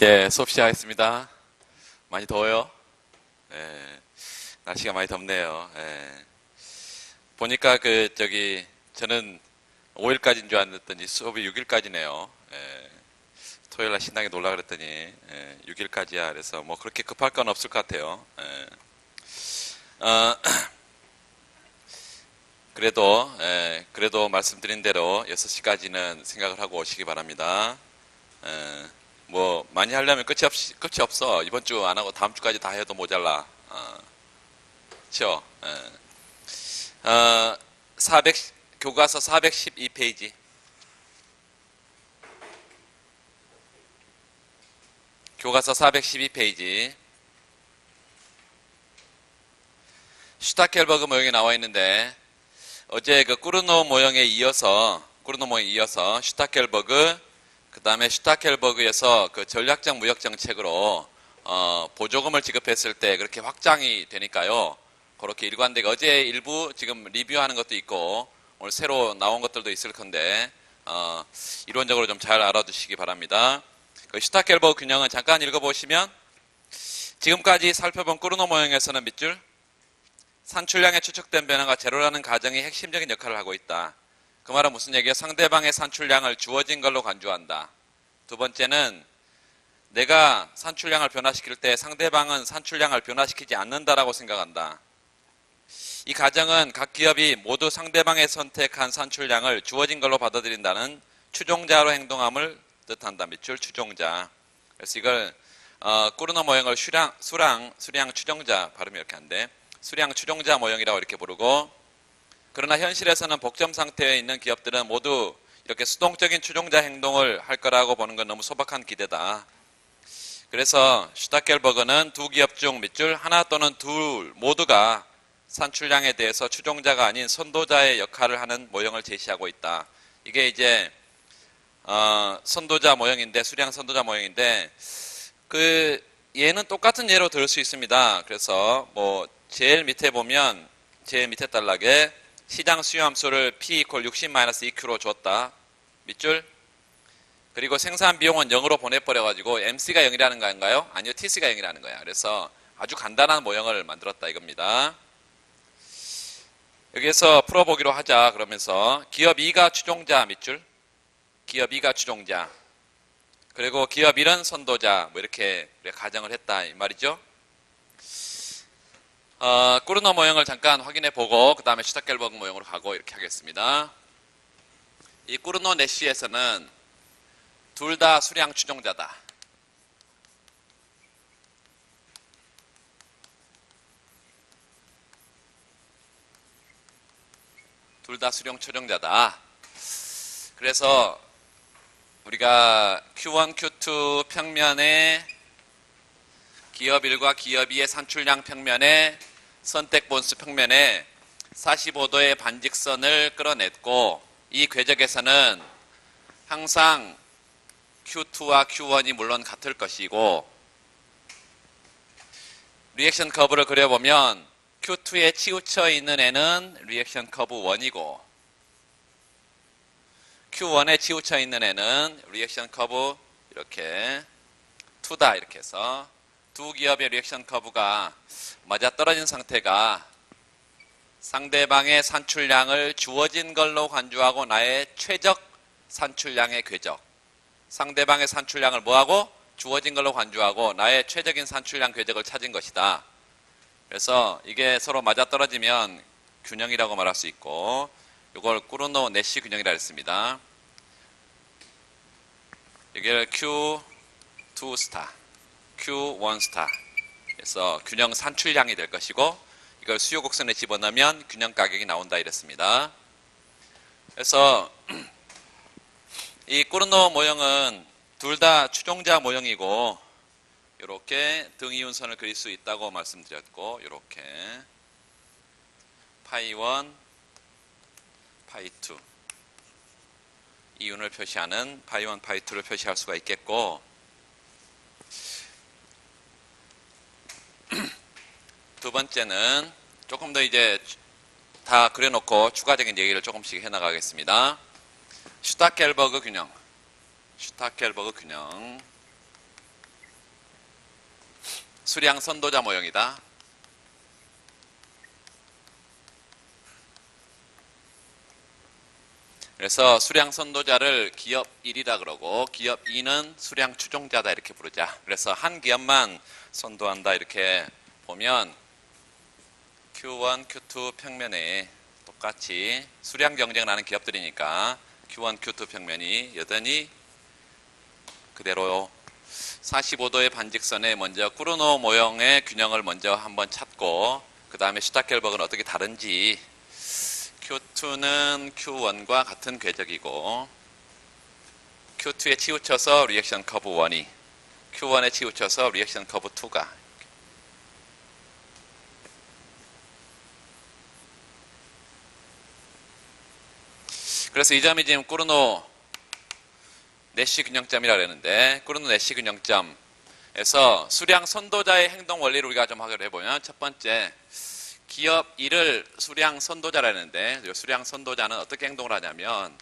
예, 수업 시작하겠습니다. 많이 더워요? 예, 날씨가 많이 덥네요. 예. 보니까 저는 5일까지인 줄 알았더니 수업이 6일까지네요. 예. 토요일 날 신나게 놀라 그랬더니, 6일까지야. 그래서 뭐 그렇게 급할 건 없을 것 같아요. 예. 어, 그래도 말씀드린 대로 6시까지는 생각을 하고 오시기 바랍니다. 뭐 많이 하려면 끝이 없어. 이번 주 안 하고 다음 주까지 다 해도 모자라. 그렇죠? 400 교과서 412페이지. 교과서 412페이지. 슈타켈버그 모형이 나와 있는데 어제 그 꾸르노 모형에 이어서 슈타켈버그, 그 다음에 슈타켈버그에서 그 전략적 무역 정책으로 보조금을 지급했을 때 그렇게 확장이 되니까요. 그렇게 일관되게 어제 일부 지금 리뷰하는 것도 있고 오늘 새로 나온 것들도 있을 건데 이론적으로 좀 잘 알아두시기 바랍니다. 그 슈타켈버그 균형은 잠깐 읽어보시면 지금까지 살펴본 꾸르노 모형에서는 밑줄 산출량의 추측된 변화가 제로라는 가정이 핵심적인 역할을 하고 있다. 그 말은 무슨 얘기예요? 상대방의 산출량을 주어진 걸로 간주한다. 두 번째는 내가 산출량을 변화시킬 때 상대방은 산출량을 변화시키지 않는다라고 생각한다. 이 가정은 각 기업이 모두 상대방의 선택한 산출량을 주어진 걸로 받아들인다는 추종자로 행동함을 뜻한다. 밑줄 추종자. 그래서 이걸 꾸르노 모형을 수량 추종자 발음이 이렇게 한데 수량 추종자 모형이라고 이렇게 부르고, 그러나 현실에서는 복점 상태에 있는 기업들은 모두 이렇게 수동적인 추종자 행동을 할 거라고 보는 건 너무 소박한 기대다. 그래서 슈타켈버그는 두 기업 중 밑줄 하나 또는 둘 모두가 산출량에 대해서 추종자가 아닌 선도자의 역할을 하는 모형을 제시하고 있다. 이게 이제 선도자 모형인데, 수량 선도자 모형인데, 얘는 똑같은 예로 들을 수 있습니다. 그래서 뭐 제일 밑에 보면 제일 밑에 단락에 시장 수요함수를 P = 60-2Q로 줬다. 밑줄. 그리고 생산 비용은 0으로 보내버려가지고 MC가 0이라는 건가요? 아니요, TC가 0이라는 거야. 그래서 아주 간단한 모형을 만들었다 이겁니다. 여기에서 풀어보기로 하자. 그러면서 기업 2가 추종자 밑줄. 기업 2가 추종자. 그리고 기업 1은 선도자. 뭐 이렇게 가정을 했다 이 말이죠. 꾸르노 모형을 잠깐 확인해 보고 그 다음에 슈타켈버그 모형으로 가고 이렇게 하겠습니다. 이 꾸르노 내시에서는 둘 다 수량 추종자다. 둘 다 수량 추종자다. 그래서 우리가 Q1, Q2 평면에 기업 1과 기업 2의 산출량 평면에 선택 본수 평면에 45도의 반직선을 끌어냈고, 이 궤적에서는 항상 Q2와 Q1이 물론 같을 것이고, 리액션 커브를 그려보면 Q2에 치우쳐 있는 애는 리액션 커브 1이고 Q1에 치우쳐 있는 애는 리액션 커브 이렇게 2다. 이렇게 해서 두 기업의 리액션 커브가 맞아떨어진 상태가 상대방의 산출량을 주어진 걸로 간주하고 나의 최적 산출량의 궤적. 상대방의 산출량을 뭐하고? 주어진 걸로 간주하고 나의 최적인 산출량 궤적을 찾은 것이다. 그래서 이게 서로 맞아떨어지면 균형이라고 말할 수 있고, 이걸 꾸르노 내시 균형이라 했습니다. 여기를 Q2 스타, Q1 스타. 그래서 균형 산출량이 될 것이고, 이걸 수요 곡선에 집어넣으면 균형 가격이 나온다 이랬습니다. 그래서 이 꾸르노 모형은 둘 다 추종자 모형이고, 이렇게 등이운선을 그릴 수 있다고 말씀드렸고, 이렇게 파이1, 파이2 이윤을 표시하는 파이1, 파이2를 표시할 수가 있겠고, 두 번째는 조금 더 이제 다 그려놓고 추가적인 얘기를 조금씩 해나가겠습니다. 슈타켈버그 균형. 수량 선도자 모형이다. 그래서 수량 선도자를 기업 1이라 그러고 기업 2는 수량 추종자다 이렇게 부르자. 그래서 한 기업만 선도한다 이렇게 보면 Q1, Q2 평면에 똑같이 수량 경쟁을 하는 기업들이니까 Q1, Q2 평면이 여전히 그대로 45도의 반직선에 먼저 쿠르노 모형의 균형을 먼저 한번 찾고 그 다음에 슈타켈버그는 어떻게 다른지 Q2는 Q1과 같은 궤적이고 Q2에 치우쳐서 리액션 커브 1이 Q1에 치우쳐서 리액션 커브 2가 그래서 이 점이 지금 쿠르노 내시 균형점이라 그랬는데 쿠르노 내시 균형점에서 수량 선도자의 행동 원리를 우리가 좀 하기로 해보면 첫 번째 기업 1을 수량 선도자라 했는데 이 수량 선도자는 어떻게 행동을 하냐면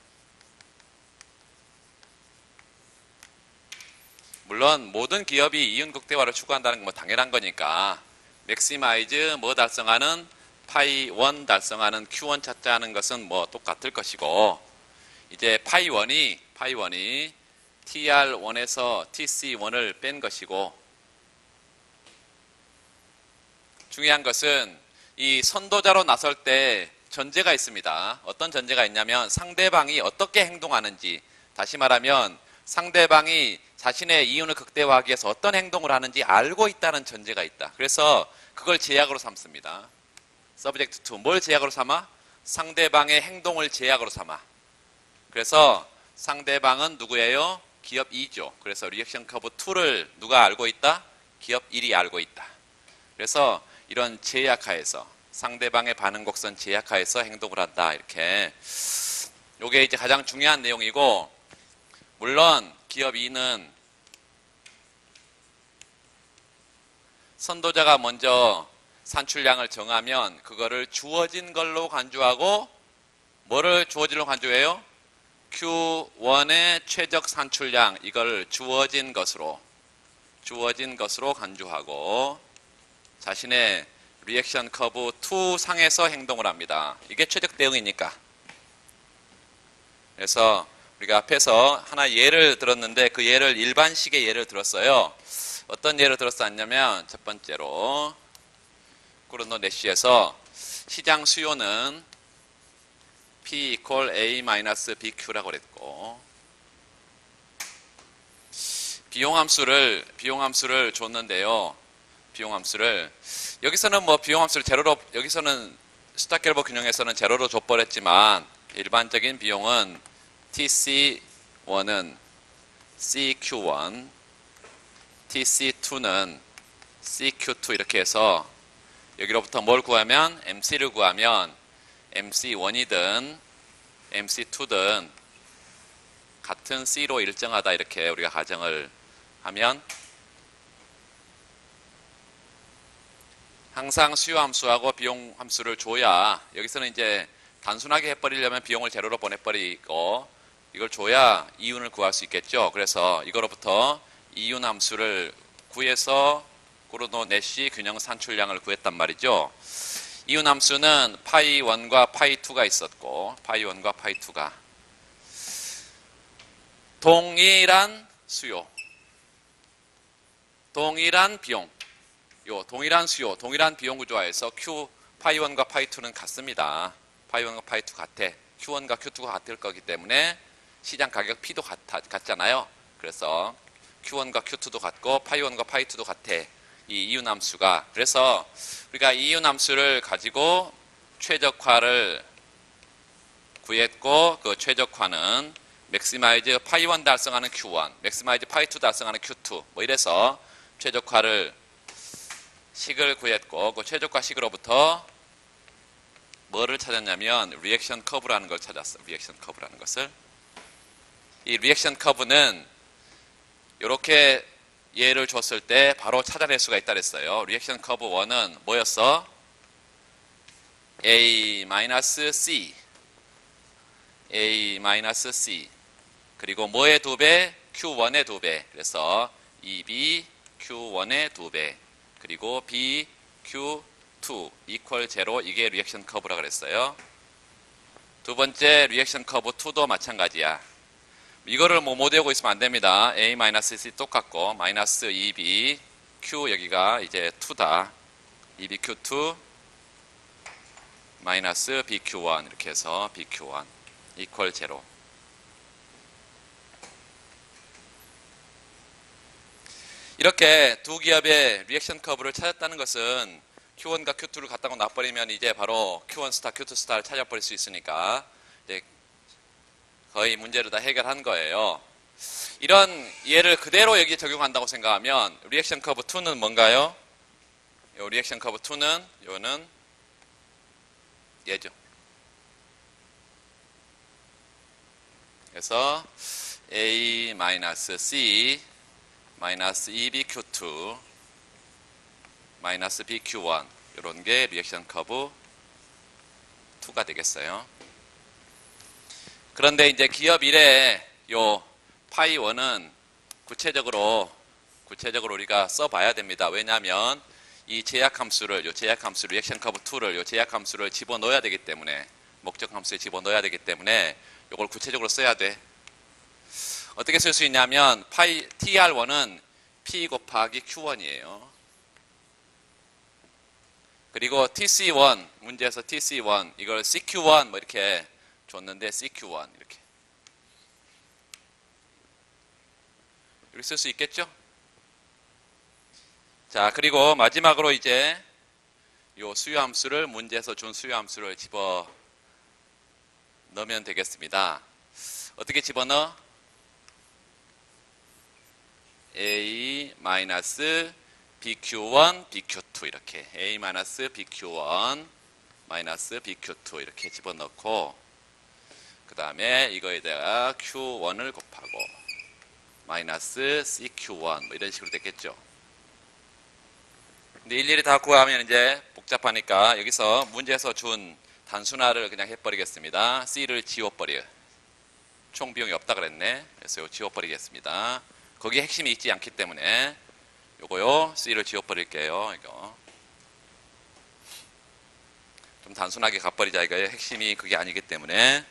물론 모든 기업이 이윤 극대화를 추구한다는 건 뭐 당연한 거니까 맥시마이즈 뭐 달성하는 파이 1 달성하는 Q1 찾자 하는 것은 뭐 똑같을 것이고 이제 파이 1이 TR1에서 TC1을 뺀 것이고 중요한 것은 이 선도자로 나설 때 전제가 있습니다. 어떤 전제가 있냐면 상대방이 어떻게 행동하는지 다시 말하면 상대방이 자신의 이윤을 극대화하기 위해서 어떤 행동을 하는지 알고 있다는 전제가 있다. 그래서 그걸 제약으로 삼습니다. subject to 뭘 제약으로 삼아? 상대방의 행동을 제약으로 삼아. 그래서 상대방은 누구예요? 기업 2죠. 그래서 리액션 커브 2를 누가 알고 있다? 기업 1이 알고 있다. 그래서 이런 제약하에서 상대방의 반응 곡선 제약하에서 행동을 한다. 이렇게 요게 이제 가장 중요한 내용이고 물론 기업 2는 선도자가 먼저 산출량을 정하면 그거를 주어진 걸로 간주하고 뭐를 주어진 걸로 간주해요? Q1의 최적 산출량 이걸 주어진 것으로 간주하고 자신의 리액션 커브 2 상에서 행동을 합니다. 이게 최적 대응이니까. 그래서 우리가 앞에서 하나 예를 들었는데 그 예를 일반식의 예를 들었어요. 어떤 예를 들었었냐면 첫 번째로 쿠르노 내시에서 시장 수요는 P equal A-BQ라고 그랬고 비용함수를 줬는데요. 비용함수를 여기서는 뭐 비용함수를 제로로 여기서는 슈타켈버 균형에서는 제로로 줘버렸지만 일반적인 비용은 TC1은 CQ1 TC2는 CQ2 이렇게 해서 여기로부터 뭘 구하면 MC를 구하면 MC1이든 MC2든 같은 C로 일정하다 이렇게 우리가 가정을 하면 항상 수요 함수하고 비용 함수를 줘야 여기서는 이제 단순하게 해버리려면 비용을 제로로 보내버리고 이걸 줘야 이윤을 구할 수 있겠죠. 그래서 이거로부터 이윤 함수를 구해서 쿠르노 내시 균형 산출량을 구했단 말이죠. 이윤 함수는 파이 1과 파이 2가 있었고 파이 1과 파이 2가 동일한 수요, 동일한 비용, 동일한 수요, 동일한 비용 구조화에서 Q 파이 1과 파이 2는 같습니다. 파이 1과 파이 2 같아. Q1과 Q2가 같을 거기 때문에 시장 가격 P도 같잖아요. 그래서 Q1과 Q2도 같고 파이 1과 파이 2도 같아. 이 이윤 함수가. 그래서 우리가 이윤 함수를 가지고 최적화를 구했고 그 최적화는 맥시마이즈 파이 1 달성하는 Q1, 맥시마이즈 파이 2 달성하는 Q2 뭐 이래서 최적화를 식을 구했고 그 최적화 식으로부터 뭐를 찾았냐면 리액션 커브라는 걸 찾았어. 리액션 커브라는 것을. 이 리액션 커브는 이렇게 예를 줬을 때 바로 찾아낼 수가 있다 그랬어요. 리액션 커브 1은 뭐였어? A-C A-C 그리고 뭐의 2배? Q1의 2배. 그래서 2B Q1의 2배. 그리고 B, Q, 2 equal 0 이게 리액션 커브라 그랬어요. 두 번째 리액션 커브 2도 마찬가지야. 이거를 뭐 못 외우고 있으면 안 됩니다. A-C 똑같고 마이너스 2B Q 여기가 이제 2다. 2B Q2 마이너스 BQ1 이렇게 해서 BQ1 equal 0. 이렇게 두 기업의 리액션 커브를 찾았다는 것은 Q1과 Q2를 갖다가 놔버리면 이제 바로 Q1 스타, Q2 스타를 찾아버릴 수 있으니까 이제 거의 문제를 다 해결한 거예요. 이런 예를 그대로 여기 적용한다고 생각하면 리액션 커브 2는 뭔가요? 요 리액션 커브 2는 요는 얘죠. 그래서 A-C 마이너스 2BQ2 마이너스 BQ1 이런 게 리액션 커브 2가 되겠어요. 그런데 이제 기업 1의 요 파이 1은 구체적으로 우리가 써봐야 됩니다. 왜냐하면 이 제약함수를 리액션 커브 2를 요 제약함수를 집어넣어야 되기 때문에 목적 함수에 집어넣어야 되기 때문에 이걸 구체적으로 써야 돼. 어떻게 쓸 수 있냐면 파이 TR1은 P 곱하기 Q1이에요. 그리고 TC1 문제에서 TC1 이걸 CQ1 뭐 이렇게 줬는데 CQ1 이렇게 쓸 수 있겠죠? 자, 그리고 마지막으로 이제 요 수요함수를 문제에서 준 수요함수를 집어 넣으면 되겠습니다. 어떻게 집어넣어? A-BQ1, BQ2 이렇게 A-BQ1, BQ2 이렇게 집어넣고 그 다음에 이거에다가 Q1을 곱하고 마이너스 CQ1 뭐 이런 식으로 됐겠죠. 근데 일일이 다 구하면 이제 복잡하니까 여기서 문제에서 준 단순화를 그냥 해버리겠습니다. C를 지워버려. 총 비용이 없다 그랬네. 그래서 이거 지워버리겠습니다. 거기에 핵심이 있지 않기 때문에 요거요 C를 지워버릴게요. 이거 좀 단순하게 가버리자 이거예요. 핵심이 그게 아니기 때문에.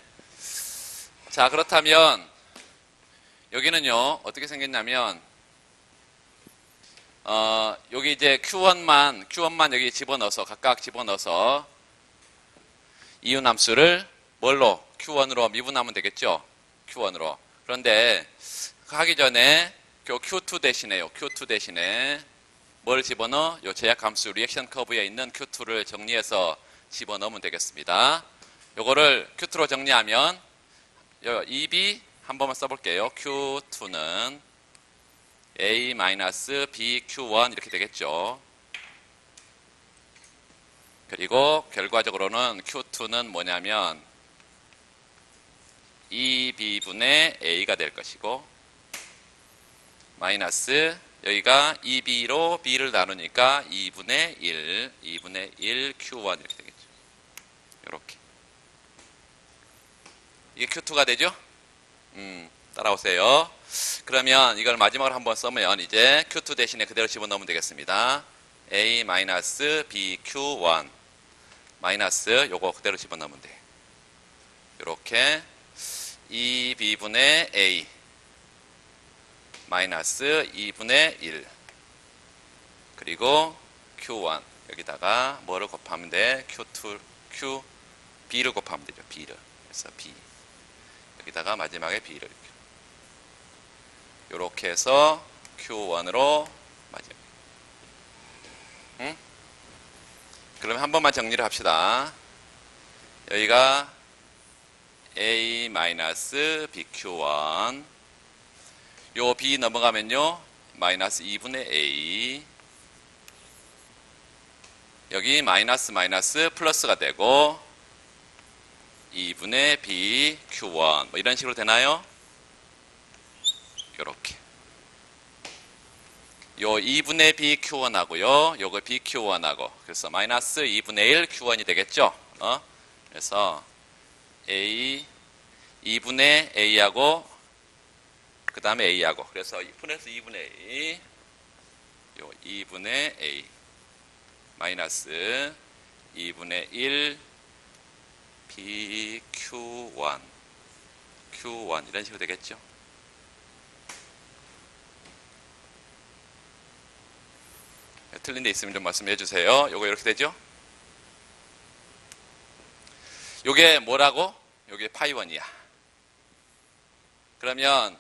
자, 그렇다면 여기는요 어떻게 생겼냐면 여기 이제 Q1만 여기 집어넣어서 각각 집어넣어서 이윤함수를 뭘로 Q1으로 미분하면 되겠죠. Q1으로. 그런데 하기 전에 Q2 대신에 뭘 집어넣어? 요 제약함수 리액션 커브에 있는 Q2를 정리해서 집어넣으면 되겠습니다. 요거를 Q2로 정리하면 2B 한 번만 써볼게요. Q2는 A-BQ1 이렇게 되겠죠. 그리고 결과적으로는 Q2는 뭐냐면 2B분의 A가 될 것이고 마이너스 여기가 2B로 B를 나누니까 2분의 1 Q1 이렇게 되겠죠. 이렇게 이게 Q2가 되죠? 따라오세요. 그러면 이걸 마지막으로 한번 쓰면 이제 Q2 대신에 그대로 집어넣으면 되겠습니다. A-BQ1 마이너스 요거 그대로 집어넣으면 돼. 이렇게 2B분의 A 마이너스 2분의 1 그리고 Q1 여기다가 뭐를 곱하면 돼? B를 곱하면 되죠. B를. 그래서 B 여기다가 마지막에 B를 이렇게 해서 Q1으로 마지막. 그럼 한 번만 정리를 합시다. 여기가 A-BQ1 요 B 넘어가면요 마이너스 2분의 A 여기 마이너스 플러스가 되고 2분의 B Q1 뭐 이런 식으로 되나요? 요렇게 요 2분의 B Q1하고요 요거 B Q1하고 그래서 마이너스 2분의 1 Q1이 되겠죠. 그래서 A 2분의 A하고 그 다음에 A하고 그래서 플러스 2분의 A 요 2분의 A 마이너스 2분의 1 BQ1 Q1 이런 식으로 되겠죠. 틀린 데 있으면 좀 말씀해 주세요. 요거 이렇게 되죠. 요게 뭐라고? 요게 파이1이야. 그러면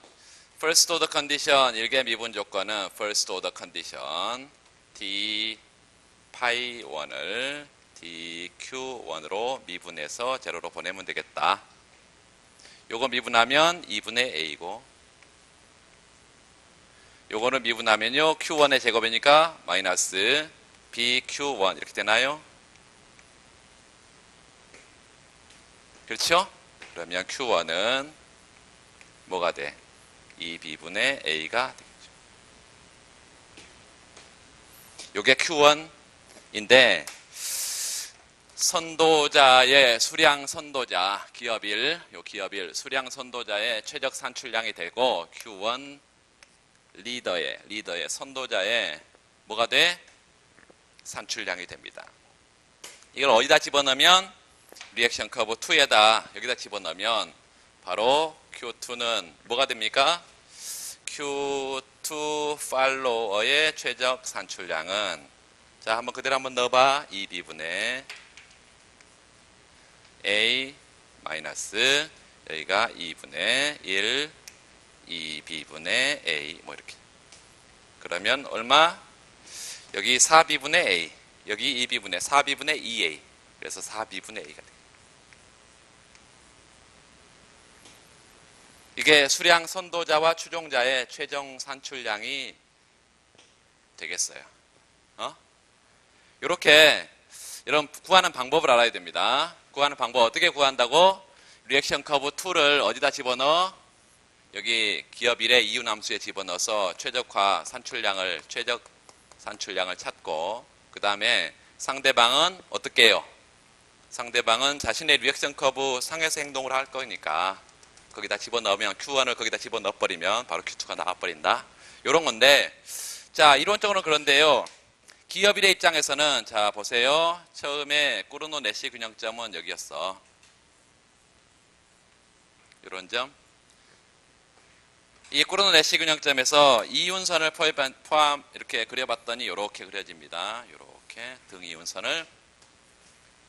first order condition 1개 미분 조건은 first order condition d 파이 1을 dq1으로 미분해서 제로로 보내면 되겠다. 요거 미분하면 2분의 a고 요거는 미분하면요 q1의 제곱이니까 마이너스 bq1 이렇게 되나요? 그렇죠? 그러면 q1은 뭐가 돼? 2b분의 a가 되겠죠. 요게 q1인데 선도자의 수량 선도자 기업 1, 요 기업 1 수량 선도자의 최적 산출량이 되고 q1 리더의 선도자의 뭐가 돼? 산출량이 됩니다. 이걸 어디다 집어넣으면 리액션 커브 2에다 여기다 집어넣으면 바로 Q2는 뭐가 됩니까? Q2 팔로워의 최적 산출량은 자 한번 그대로 한번 넣어봐. 2B분의 A 마이너스 여기가 2분의 1 2B분의 A 뭐 이렇게 그러면 얼마? 여기 4B분의 A 여기 2B분의 4B분의 2A 그래서 4B분의 A가 돼요. 이게 수량 선도자와 추종자의 최종 산출량이 되겠어요. 이렇게 여러분 구하는 방법을 알아야 됩니다. 구하는 방법 어떻게 구한다고? 리액션 커브 2를 어디다 집어넣어? 여기 기업 1의 이윤함수에 집어넣어서 최적 산출량을 찾고 그 다음에 상대방은 어떻게 해요? 상대방은 자신의 리액션 커브 상에서 행동을 할 거니까 거기다 집어넣으면 Q1을 거기다 집어넣어버리면 바로 Q2가 나와버린다. 이런 건데 자 이론적으로는 그런데요. 기업 1의 입장에서는 자 보세요. 처음에 꾸르노 내시 균형점은 여기였어. 이런 점. 이 꾸르노 내시 균형점에서 이윤선을 포함 이렇게 그려봤더니 이렇게 그려집니다. 이렇게 등 이윤선을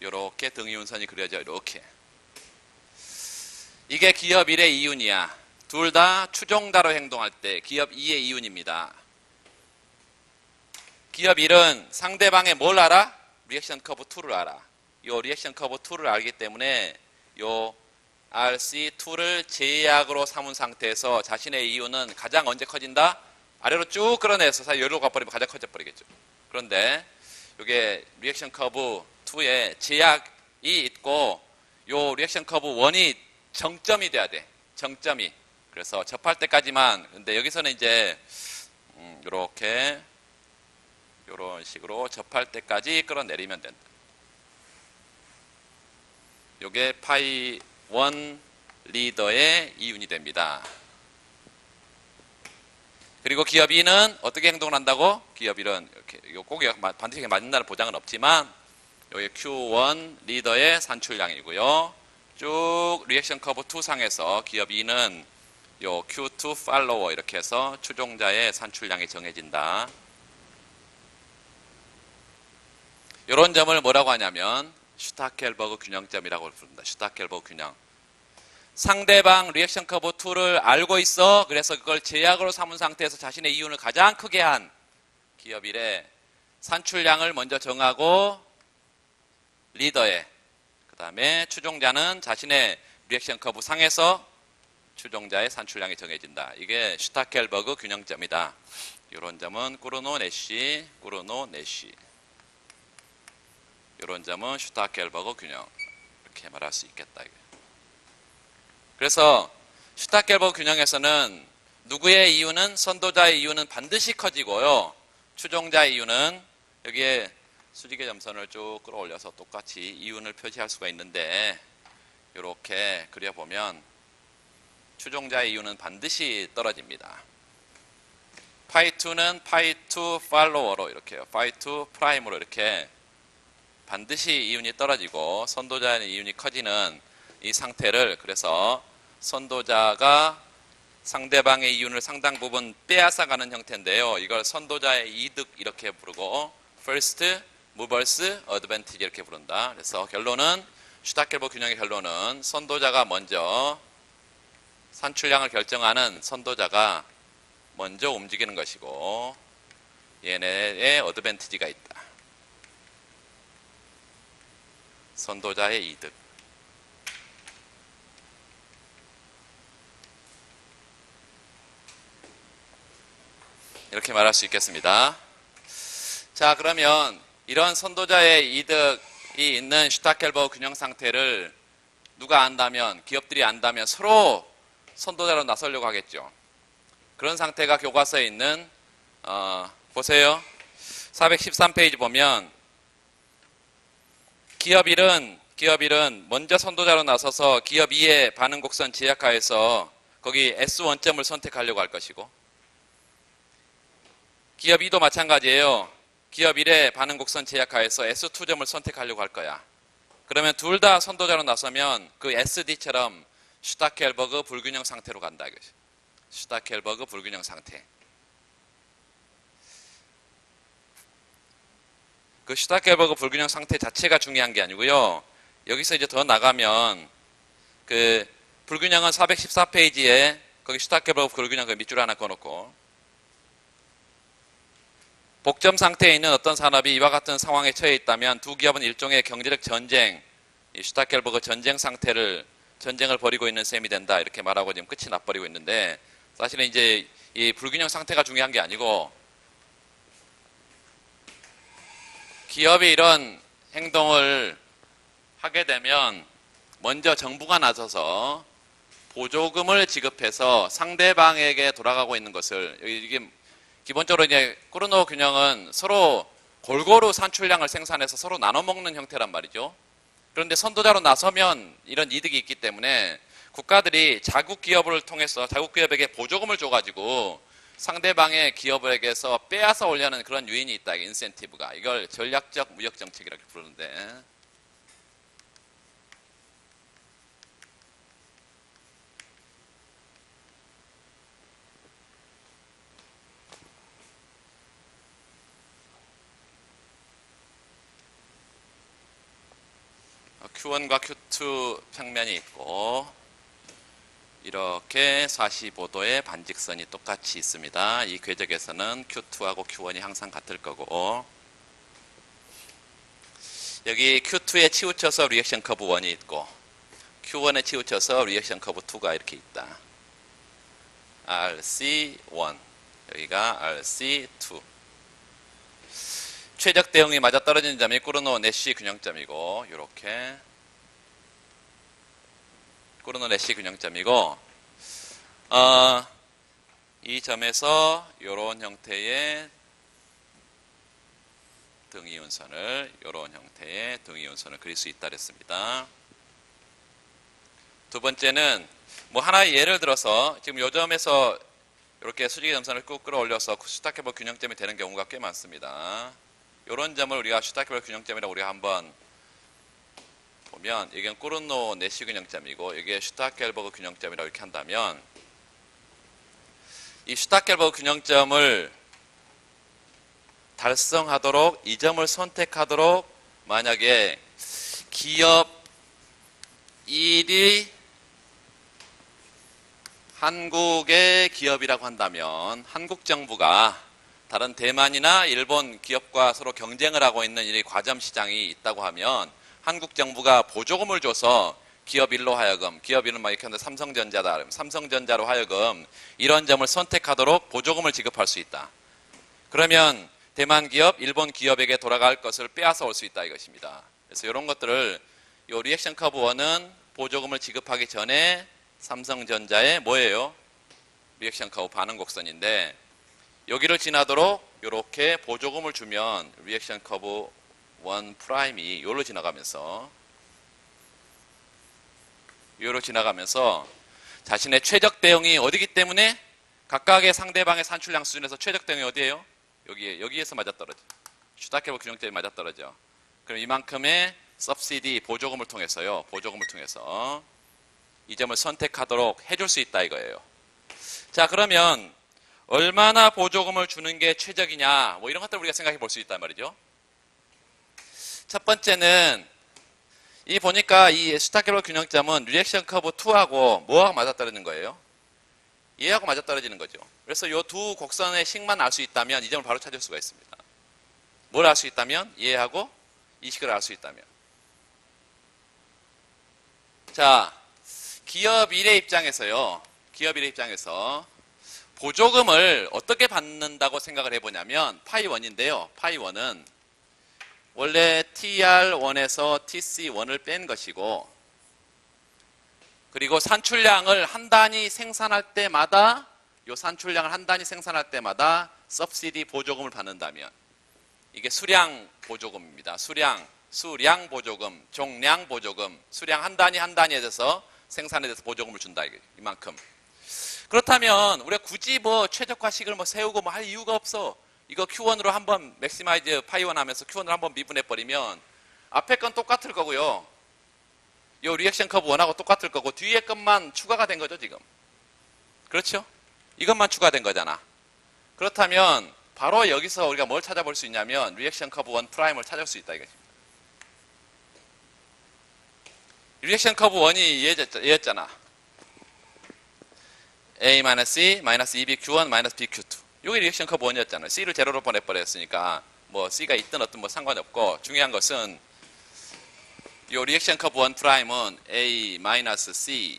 이렇게 등 이윤선이 그려져 이렇게. 이게 기업 1의 이윤이야. 둘 다 추종자로 행동할 때 기업 2의 이윤입니다. 기업 1은 상대방의 뭘 알아? 리액션 커브 2를 알아. 요 리액션 커브 2를 알기 때문에 요 RC2를 제약으로 삼은 상태에서 자신의 이윤은 가장 언제 커진다? 아래로 쭉 끌어내서 사실 여기로 가버리면 가장 커져 버리겠죠. 그런데 이게 리액션 커브 2에 제약이 있고 요 리액션 커브 1이 정점이 돼야 돼. 정점이. 그래서 접할 때까지만. 근데 여기서는 이제 이렇게 이런 식으로 접할 때까지 끌어내리면 된다. 요게 파이 1 리더의 이윤이 됩니다. 그리고 기업 2는 어떻게 행동을 한다고? 기업 1은 이렇게 꼭 반드시 맞는다는 보장은 없지만 여기 Q1 리더의 산출량이고요. 쭉 리액션 커브 2 상에서 기업 2는 요 Q2 팔로워 이렇게 해서 추종자의 산출량이 정해진다. 이런 점을 뭐라고 하냐면 슈타켈버그 균형점이라고 부른다. 슈타켈버그 균형. 상대방 리액션 커브 2를 알고 있어. 그래서 그걸 제약으로 삼은 상태에서 자신의 이윤을 가장 크게 한 기업 1의 산출량을 먼저 정하고 리더의 그 다음에 추종자는 자신의 리액션 커브 상에서 추종자의 산출량이 정해진다. 이게 슈타켈버그 균형점이다. 이런 점은 꾸르노 내시 이런 점은 슈타켈버그 균형 이렇게 말할 수 있겠다. 그래서 슈타켈버그 균형에서는 누구의 이윤은 선도자의 이윤은 반드시 커지고요. 추종자의 이윤은 여기에 수직의 점선을 쭉 끌어올려서 똑같이 이윤을 표시할 수가 있는데 이렇게 그려보면 추종자의 이윤은 반드시 떨어집니다. 파이2는 파이2 팔로워로 이렇게 파이2 프라임으로 이렇게 반드시 이윤이 떨어지고 선도자의 이윤이 커지는 이 상태를, 그래서 선도자가 상대방의 이윤을 상당 부분 빼앗아가는 형태인데요. 이걸 선도자의 이득 이렇게 부르고 first movers advantage 이렇게 부른다. 그래서 결론은 슈타켈버 균형의 결론은 선도자가 먼저 산출량을 결정하는 선도자가 먼저 움직이는 것이고 얘네의 어드밴티지가 있다. 선도자의 이득. 이렇게 말할 수 있겠습니다. 자, 그러면 이런 선도자의 이득이 있는 슈타켈버 균형 상태를 누가 안다면, 기업들이 안다면 서로 선도자로 나서려고 하겠죠. 그런 상태가 교과서에 있는 보세요. 413페이지 보면 기업 1은 먼저 선도자로 나서서 기업 2의 반응 곡선 제약하에서 거기 S1점을 선택하려고 할 것이고, 기업 2도 마찬가지예요. 기업 1의 반응 곡선 제약하에서 S2점을 선택하려고 할 거야. 그러면 둘 다 선도자로 나서면 그 SD처럼 슈타켈버그 불균형 상태로 간다 이거죠. 슈타켈버그 불균형 상태. 그 슈타켈버그 불균형 상태 자체가 중요한 게 아니고요. 여기서 이제 더 나가면 그 불균형은 414페이지에 거기 슈타켈버그 불균형 그 밑줄 하나 꺼놓고, 복점 상태에 있는 어떤 산업이 이와 같은 상황에 처해 있다면 두 기업은 일종의 경제적 전쟁, 이 슈타켈버그 전쟁을 벌이고 있는 셈이 된다 이렇게 말하고 지금 끝이 나버리고 있는데, 사실은 이제 이 불균형 상태가 중요한 게 아니고 기업이 이런 행동을 하게 되면 먼저 정부가 나서서 보조금을 지급해서 상대방에게 돌아가고 있는 것을, 이게 기본적으로 이제 코르노 균형은 서로 골고루 산출량을 생산해서 서로 나눠 먹는 형태란 말이죠. 그런데 선도자로 나서면 이런 이득이 있기 때문에 국가들이 자국 기업을 통해서 자국 기업에게 보조금을 줘가지고 상대방의 기업에게서 빼앗아 오려는 그런 요인이 있다. 인센티브가. 이걸 전략적 무역 정책이라고 부르는데, Q1과 Q2 평면이 있고 이렇게 45도의 반직선이 똑같이 있습니다. 이 궤적에서는 Q2하고 Q1이 항상 같을 거고, 여기 Q2에 치우쳐서 리액션 커브 1이 있고 Q1에 치우쳐서 리액션 커브 2가 이렇게 있다. RC1, 여기가 RC2. 최적 대응이 맞아떨어지는 점이 코르노 내시 균형점이고, 이렇게 코르노 내시 균형점이고, 이 점에서 이런 형태의 등이윤선을, 이런 형태의 등이윤선을 그릴 수 있다 그랬습니다. 두 번째는 뭐 하나의 예를 들어서 지금 요 점에서 이렇게 수직의 점선을 꾹 끌어올려서 슈타켈버 균형점이 되는 경우가 꽤 많습니다. 이런 점을 우리가 슈타켈버 균형점이라고 우리가 한번 보면, 이게 코르노 내시 균형점이고 이게 슈타켈버그 균형점이라고 이렇게 한다면, 이 슈타켈버그 균형점을 달성하도록 이 점을 선택하도록 만약에 기업 1이 한국의 기업이라고 한다면 한국 정부가 다른 대만이나 일본 기업과 서로 경쟁을 하고 있는 이 과점 시장이 있다고 하면 한국 정부가 보조금을 줘서 기업 1로 하여금, 기업 1은 막 이렇게 하는데 삼성전자다. 삼성전자로 하여금 이런 점을 선택하도록 보조금을 지급할 수 있다. 그러면 대만 기업, 일본 기업에게 돌아갈 것을 빼앗아 올 수 있다 이것입니다. 그래서 이런 것들을 이 리액션 커브 1은 보조금을 지급하기 전에 삼성전자의 뭐예요? 리액션 커브 반응 곡선인데, 여기를 지나도록 이렇게 보조금을 주면 리액션 커브 1 프라임이 요로 지나가면서 자신의 최적 대응이 어디기 때문에 각각의 상대방의 산출량 수준에서 최적 대응이 어디예요? 여기에서 맞아떨어져. 슈타켈버 균형점이 맞아떨어져. 그럼 이만큼의 subsidy 보조금을 통해서요. 보조금을 통해서 이 점을 선택하도록 해줄 수 있다 이거예요. 자, 그러면 얼마나 보조금을 주는 게 최적이냐, 뭐 이런 것들 우리가 생각해 볼 수 있단 말이죠. 첫 번째는 이 보니까 이 스타켈버 균형점은 리액션 커브 2하고 뭐하고 맞아떨어지는 거예요? 얘하고 맞아떨어지는 거죠. 그래서 이 두 곡선의 식만 알 수 있다면 이 점을 바로 찾을 수가 있습니다. 뭘 알 수 있다면? 얘하고 이 식을 알 수 있다면. 자, 기업 1의 입장에서요. 기업 1의 입장에서 보조금을 어떻게 받는다고 생각을 해보냐면 파이 1인데요. 파이 1은 원래 TR1에서 TC1을 뺀 것이고, 그리고 산출량을 한 단위 생산할 때마다, 요 산출량을 한 단위 생산할 때마다 subsidy 보조금을 받는다면 이게 수량 보조금입니다. 수량 보조금, 종량 보조금, 수량 한 단위 한 단위에 대해서 생산에 대해서 보조금을 준다 이만큼. 그렇다면 우리가 굳이 뭐 최적화식을 뭐 세우고 뭐 할 이유가 없어. 이거 Q1으로 한번 맥시마이즈 파이1 하면서 Q1으로 한번 미분해 버리면 앞에 건 똑같을 거고요. 요 리액션 커브 1하고 똑같을 거고 뒤에 것만 추가가 된 거죠, 지금. 그렇죠? 이것만 추가된 거잖아. 그렇다면 바로 여기서 우리가 뭘 찾아볼 수 있냐면 리액션 커브 1 프라임을 찾을 수 있다 이거죠. 리액션 커브 1이 얘였잖아. A-E, -EBQ1, BQ2. 이게 리액션 커브 1이었잖아요. C를 제로로 보내버렸으니까 뭐 C가 있든 어떤 뭐 상관없고, 중요한 것은 이 리액션 커브 1 프라임은 A-C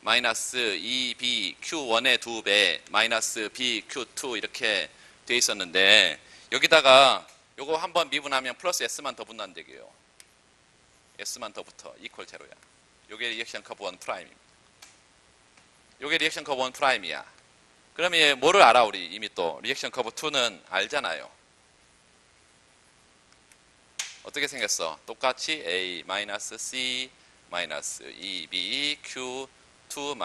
-EBQ1의 2배 BQ2 이렇게 돼 있었는데, 여기다가 요거 한번 미분하면 플러스 S만 더 붙는다는 얘기예요. S만 더 붙어. 이퀄 제로야. 요게 리액션 커브 1 프라임입니다. 요게 리액션 커브 1 프라임이야. 그러면 얘 뭐를 알아? 우리 이미 또 리액션 커브 2는 알잖아요. 어떻게 생겼어? 똑같이 A -C -EB Q2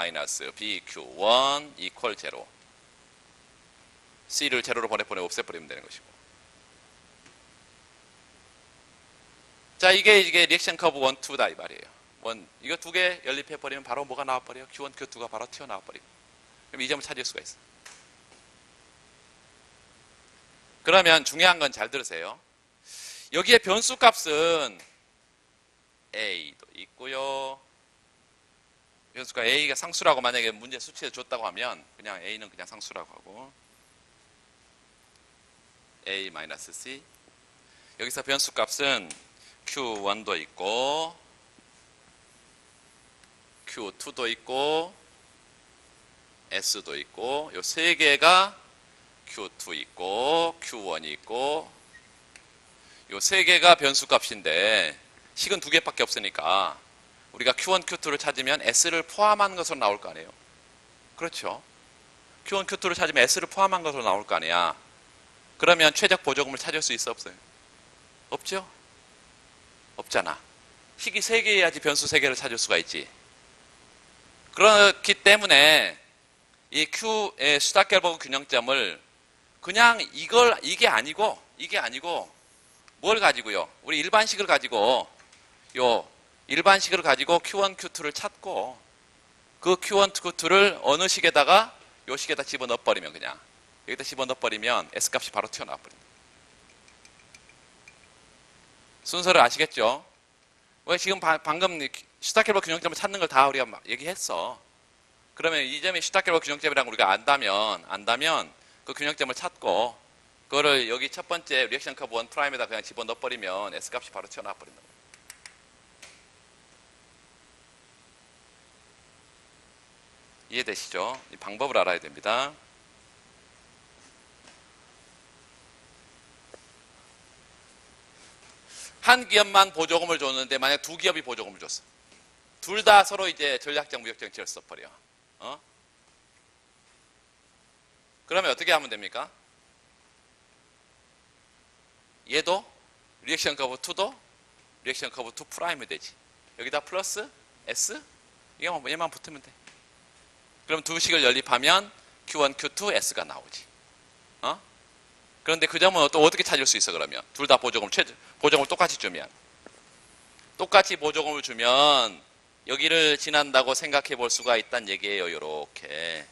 BQ1 이퀄 제로. C를 제로로 보내 없애버리면 되는 것이고. 자, 이게 리액션 커브 1, 2다 이 말이에요. 이거 두 개 연립해 버리면 바로 뭐가 나와버려요? Q1, Q2가 바로 튀어나와 버리고. 그럼 이 점을 찾을 수가 있어. 그러면 중요한 건 잘 들으세요. 여기에 변수 값은 A도 있고요. 변수가 A가 상수라고 만약에 문제 수치에 줬다고 하면 그냥 A는 그냥 상수라고 하고, A-C. 여기서 변수 값은 Q1도 있고 Q2도 있고 S도 있고, 요 세 개가 Q2 있고 Q1이 있고, 요 세 개가 변수 값인데 식은 두 개밖에 없으니까 우리가 Q1, Q2를 찾으면 S를 포함한 것으로 나올 거 아니에요. 그렇죠? Q1, Q2를 찾으면 S를 포함한 것으로 나올 거 아니야. 그러면 최적 보조금을 찾을 수 있어 없어요? 없죠? 없잖아. 식이 세 개여야지 변수 세 개를 찾을 수가 있지. 그렇기 때문에 이 Q의 슈타켈버그 균형점을 그냥 이게 아니고 뭘 가지고요? 우리 일반식을 가지고 일반식을 가지고 Q1, Q2를 찾고, 그 Q1, Q2를 어느 식에다가 요 식에다 집어넣어 버리면, 그냥 여기다 집어넣어 버리면 S 값이 바로 튀어나와 버립니다. 순서를 아시겠죠? 왜 지금 방금 슈타켈버그 균형점을 찾는 걸 다 우리가 얘기했어. 그러면 이 점이 슈타켈버그 균형점이라고 우리가 안다면 그 균형점을 찾고, 그거를 여기 첫 번째 리액션 커브 1 프라임에다 그냥 집어넣어 버리면 S 값이 바로 튀어나와 버린다. 이해되시죠? 이 방법을 알아야 됩니다. 한 기업만 보조금을 줬는데 만약 두 기업이 보조금을 줬어. 둘 다 서로 이제 전략적 무역정책을 써버려. 그러면 어떻게 하면 됩니까? 얘도 리액션 커브 2도 리액션 커브 2 프라임이 되지. 여기다 플러스 S 얘만 붙으면 돼. 그럼 두 식을 연립하면 Q1, Q2, S가 나오지. 그런데 그 점은 또 어떻게 찾을 수 있어? 그러면 둘 다 보조금 보조금을 똑같이 보조금을 주면 여기를 지난다고 생각해 볼 수가 있다는 얘기예요. 요렇게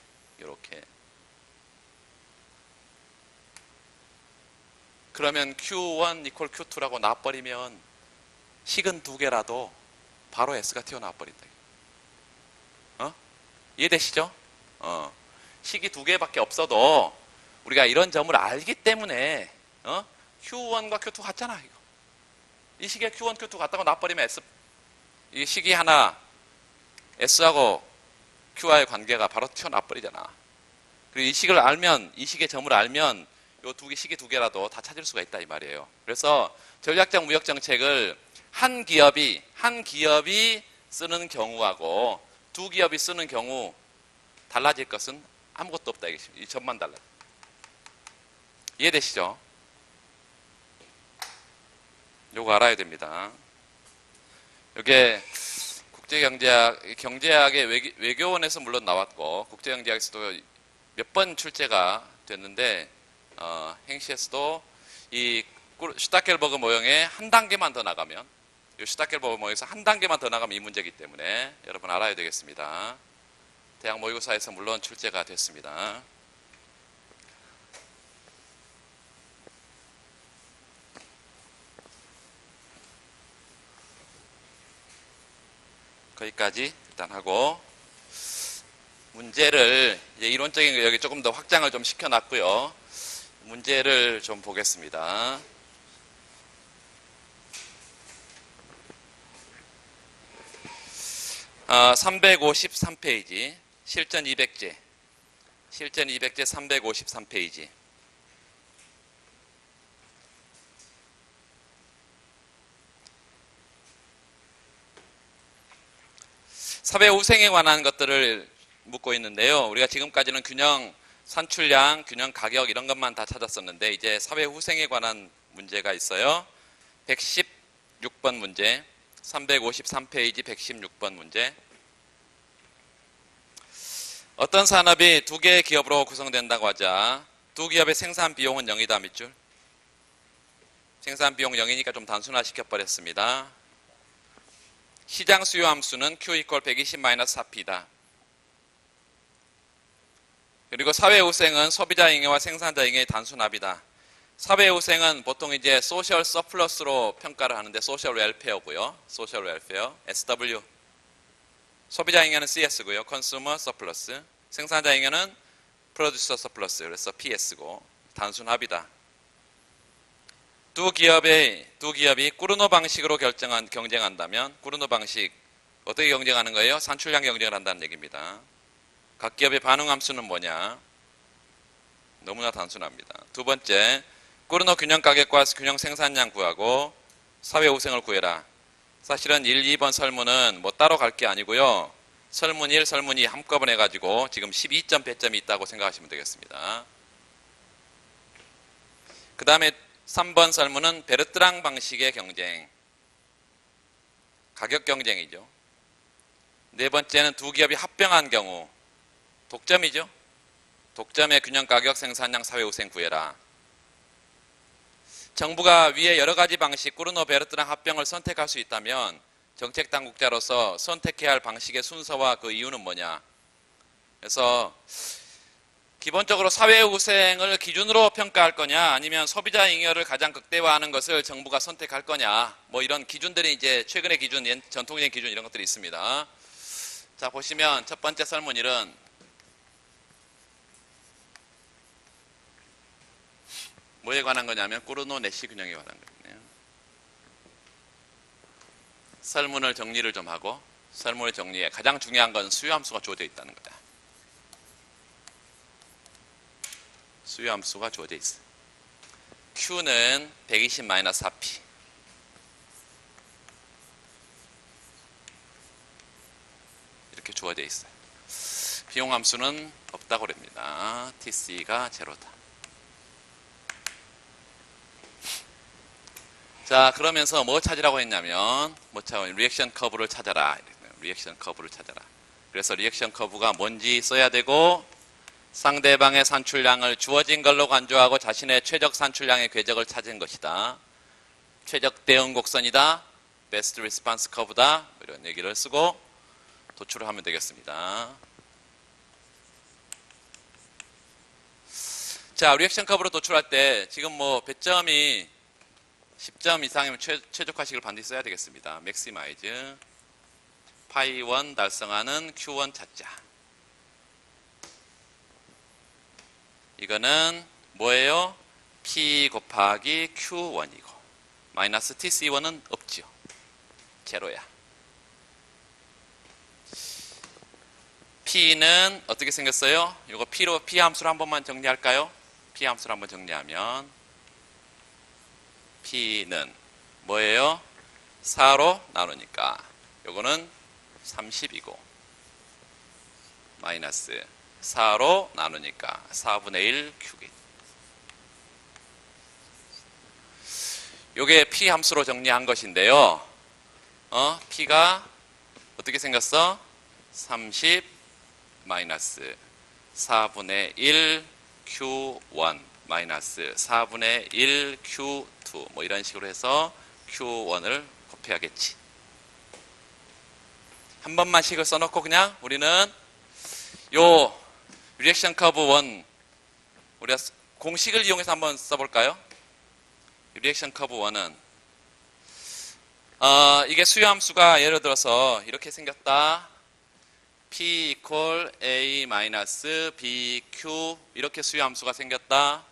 그러면 Q1 equal Q2라고 놔버리면 식은 두 개라도 바로 S가 튀어나와 버린다. 이해되시죠? 식이 두 개밖에 없어도 우리가 이런 점을 알기 때문에 Q1과 Q2 같잖아. 이거. 이 식에 Q1, Q2 같다고 놔버리면 S, 이 식이 하나 S하고 Q와의 관계가 바로 튀어나와 버리잖아. 그리고 이 식을 알면, 이 식의 점을 알면 요 두 개, 식이 두 개라도 다 찾을 수가 있다 이 말이에요. 그래서 전략적 무역 정책을 한 기업이 쓰는 경우하고 두 기업이 쓰는 경우 달라질 것은 아무것도 없다. 이 점만 달라. 이해되시죠? 요거 알아야 됩니다. 요게 경제학의 외교원에서 물론 나왔고 국제경제학에서도 몇 번 출제가 됐는데 행시에서도 이 슈타켈버그 모형에 한 단계만 더 나가면 이 슈타켈버그 모형에서 한 단계만 더 나가면 이 문제이기 때문에 여러분 알아야 되겠습니다. 대학 모의고사에서 물론 출제가 됐습니다. 거기까지 일단 하고 문제를 이제 이론적인 거 여기 조금 더 확장을 좀 시켜놨고요. 문제를 좀 보겠습니다. 아, 353페이지 실전 200제 353페이지 사회 우생에 관한 것들을 묻고 있는데요. 우리가 지금까지는 균형 산출량, 균형 가격 이런 것만 다 찾았었는데 이제 사회 후생에 관한 문제가 있어요. 116번 문제, 353페이지 116번 문제. 어떤 산업이 두 개의 기업으로 구성된다고 하자 두 기업의 생산 비용은 0이다 밑줄. 생산 비용 0이니까 좀 단순화시켜 버렸습니다. 시장 수요 함수는 Q 이퀄 120-4P다. 그리고 사회후생은 소비자 잉여와 생산자 잉여의 단순합이다. 사회후생은 보통 이제 소셜 서플러스로 평가를 하는데 소셜 웰페어고요. 소셜 웰페어, SW. 소비자 잉여는 CS고요. 컨슈머 서플러스. 생산자 잉여는 프로듀서 서플러스. 그래서 PS고 단순합이다. 두 기업이 꾸르노 방식으로 경쟁한다면 꾸르노 방식 어떻게 경쟁하는 거예요? 산출량 경쟁을 한다는 얘기입니다. 각 기업의 반응 함수는 뭐냐? 너무나 단순합니다. 두 번째, 꾸르노 균형 가격과 균형 생산량 구하고 사회 우생을 구해라. 사실은 1, 2번 설문은 뭐 따로 갈 게 아니고요. 설문 1, 설문 2 한꺼번에 해가지고 지금 12점 배점이 있다고 생각하시면 되겠습니다. 그 다음에 3번 설문은 베르트랑 방식의 경쟁, 가격 경쟁이죠. 네 번째는 두 기업이 합병한 경우, 독점이죠. 독점의 균형 가격 생산량 사회 우생 구해라. 정부가 위에 여러 가지 방식, 꾸르노 베르트랑 합병을 선택할 수 있다면 정책 당국자로서 선택해야 할 방식의 순서와 그 이유는 뭐냐. 그래서 기본적으로 사회우생을 기준으로 평가할 거냐 아니면 소비자 잉여를 가장 극대화하는 것을 정부가 선택할 거냐 뭐 이런 기준들이 이제 최근의 기준, 전통적인 기준 이런 것들이 있습니다. 자 보시면 첫 번째 설문일은 뭐에 관한 거냐면 꾸르노 내시 균형에 관한 거예요. 설문을 정리를 좀 하고 설문을 정리해 가장 중요한 건 수요함수가 주어져 있다는 거다. 수요함수가 주어져 있어. Q는 120-4P. 이렇게 주어져 있어요. 비용함수는 없다고 그럽니다. TC가 제로다. 자, 그러면서 뭐 찾으라고 했냐면, 리액션 커브를 찾아라. 리액션 커브를 찾아라. 그래서 리액션 커브가 뭔지 써야 되고, 상대방의 산출량을 주어진 걸로 간주하고 자신의 최적 산출량의 궤적을 찾은 것이다. 최적 대응 곡선이다. 베스트 리스폰스 커브다. 이런 얘기를 쓰고 도출을 하면 되겠습니다. 자, 리액션 커브로 도출할 때 지금 뭐 배점이 10점 이상이면 최적화식을 반드시 써야 되겠습니다. 맥시마이즈 파이 1 달성하는 Q1 찾자. 이거는 뭐예요? P 곱하기 Q1이고 마이너스 TC1은 없지요. 제로야. P는 어떻게 생겼어요? 이거 P 함수로 한 번만 정리할까요? P 함수로 한번 정리하면 P는 뭐예요? 4로 나누니까 요거는 30이고 마이너스 4로 나누니까 4분의 1 큐빅. 요게 P 함수로 정리한 것인데요. P가 어떻게 생겼어? 30 마이너스 4분의 1 Q1 마이너스 4분의 1 Q2 뭐 이런 식으로 해서 Q1을 곱해야겠지. 한 번만 식을 써놓고 그냥 우리는 요 리액션 커브 1 우리가 공식을 이용해서 한번 써볼까요? 리액션 커브 1은 이게 수요함수가 예를 들어서 이렇게 생겼다. P equal A 마이너스 BQ 이렇게 수요함수가 생겼다.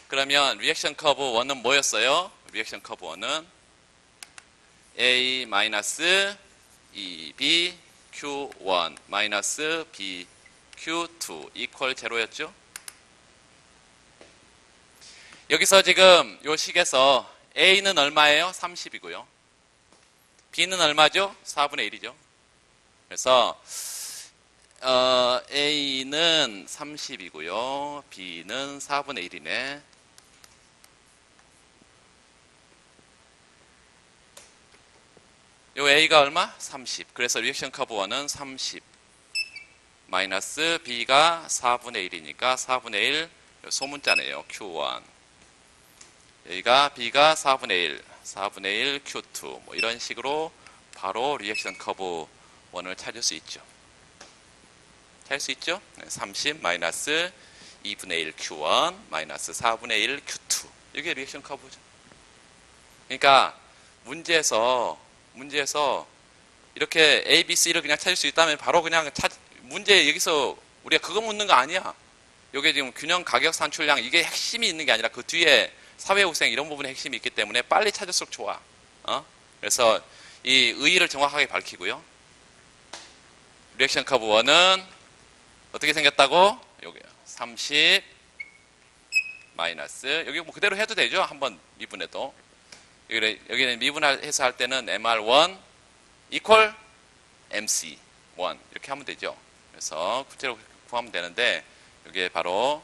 그러면 리액션 커브 1은 뭐였어요? 리액션 커브 1은 A 마이너스 EB Q1 마이너스 BQ2 equal 제로였죠? 여기서 지금 요 식에서 A는 얼마예요? 30이고요. B는 얼마죠? 4분의 1이죠. 그래서 A는 30이고요. B는 4분의 1이네. 요 A가 얼마? 30. 그래서 리액션 커브 1은 30 마이너스 B가 4분의 1이니까 4분의 1 소문자네요. Q1 여기가 B가 4분의 1 4분의 1 Q2 뭐 이런 식으로 바로 리액션 커브 1을 찾을 수 있죠. 찾을 수 있죠? 30 마이너스 2분의 1 Q1 마이너스 4분의 1 Q2 이게 리액션 커브죠. 그러니까 문제에서 이렇게 A, B, C를 그냥 찾을 수 있다면 바로 그냥 문제 여기서 우리가 그거 묻는 거 아니야. 이게 지금 균형 가격 산출량 이게 핵심이 있는 게 아니라 그 뒤에 사회후생 이런 부분에 핵심이 있기 때문에 빨리 찾을수록 좋아. 그래서 이 의의를 정확하게 밝히고요. 리액션 커브 1은 어떻게 생겼다고? 여기 30 마이너스 여기 뭐 그대로 해도 되죠. 한번 미분해도 여기는 미분해서 할 때는 MR1 equal MC1 이렇게 하면 되죠. 그래서 구체로 구하면 되는데 여기에 바로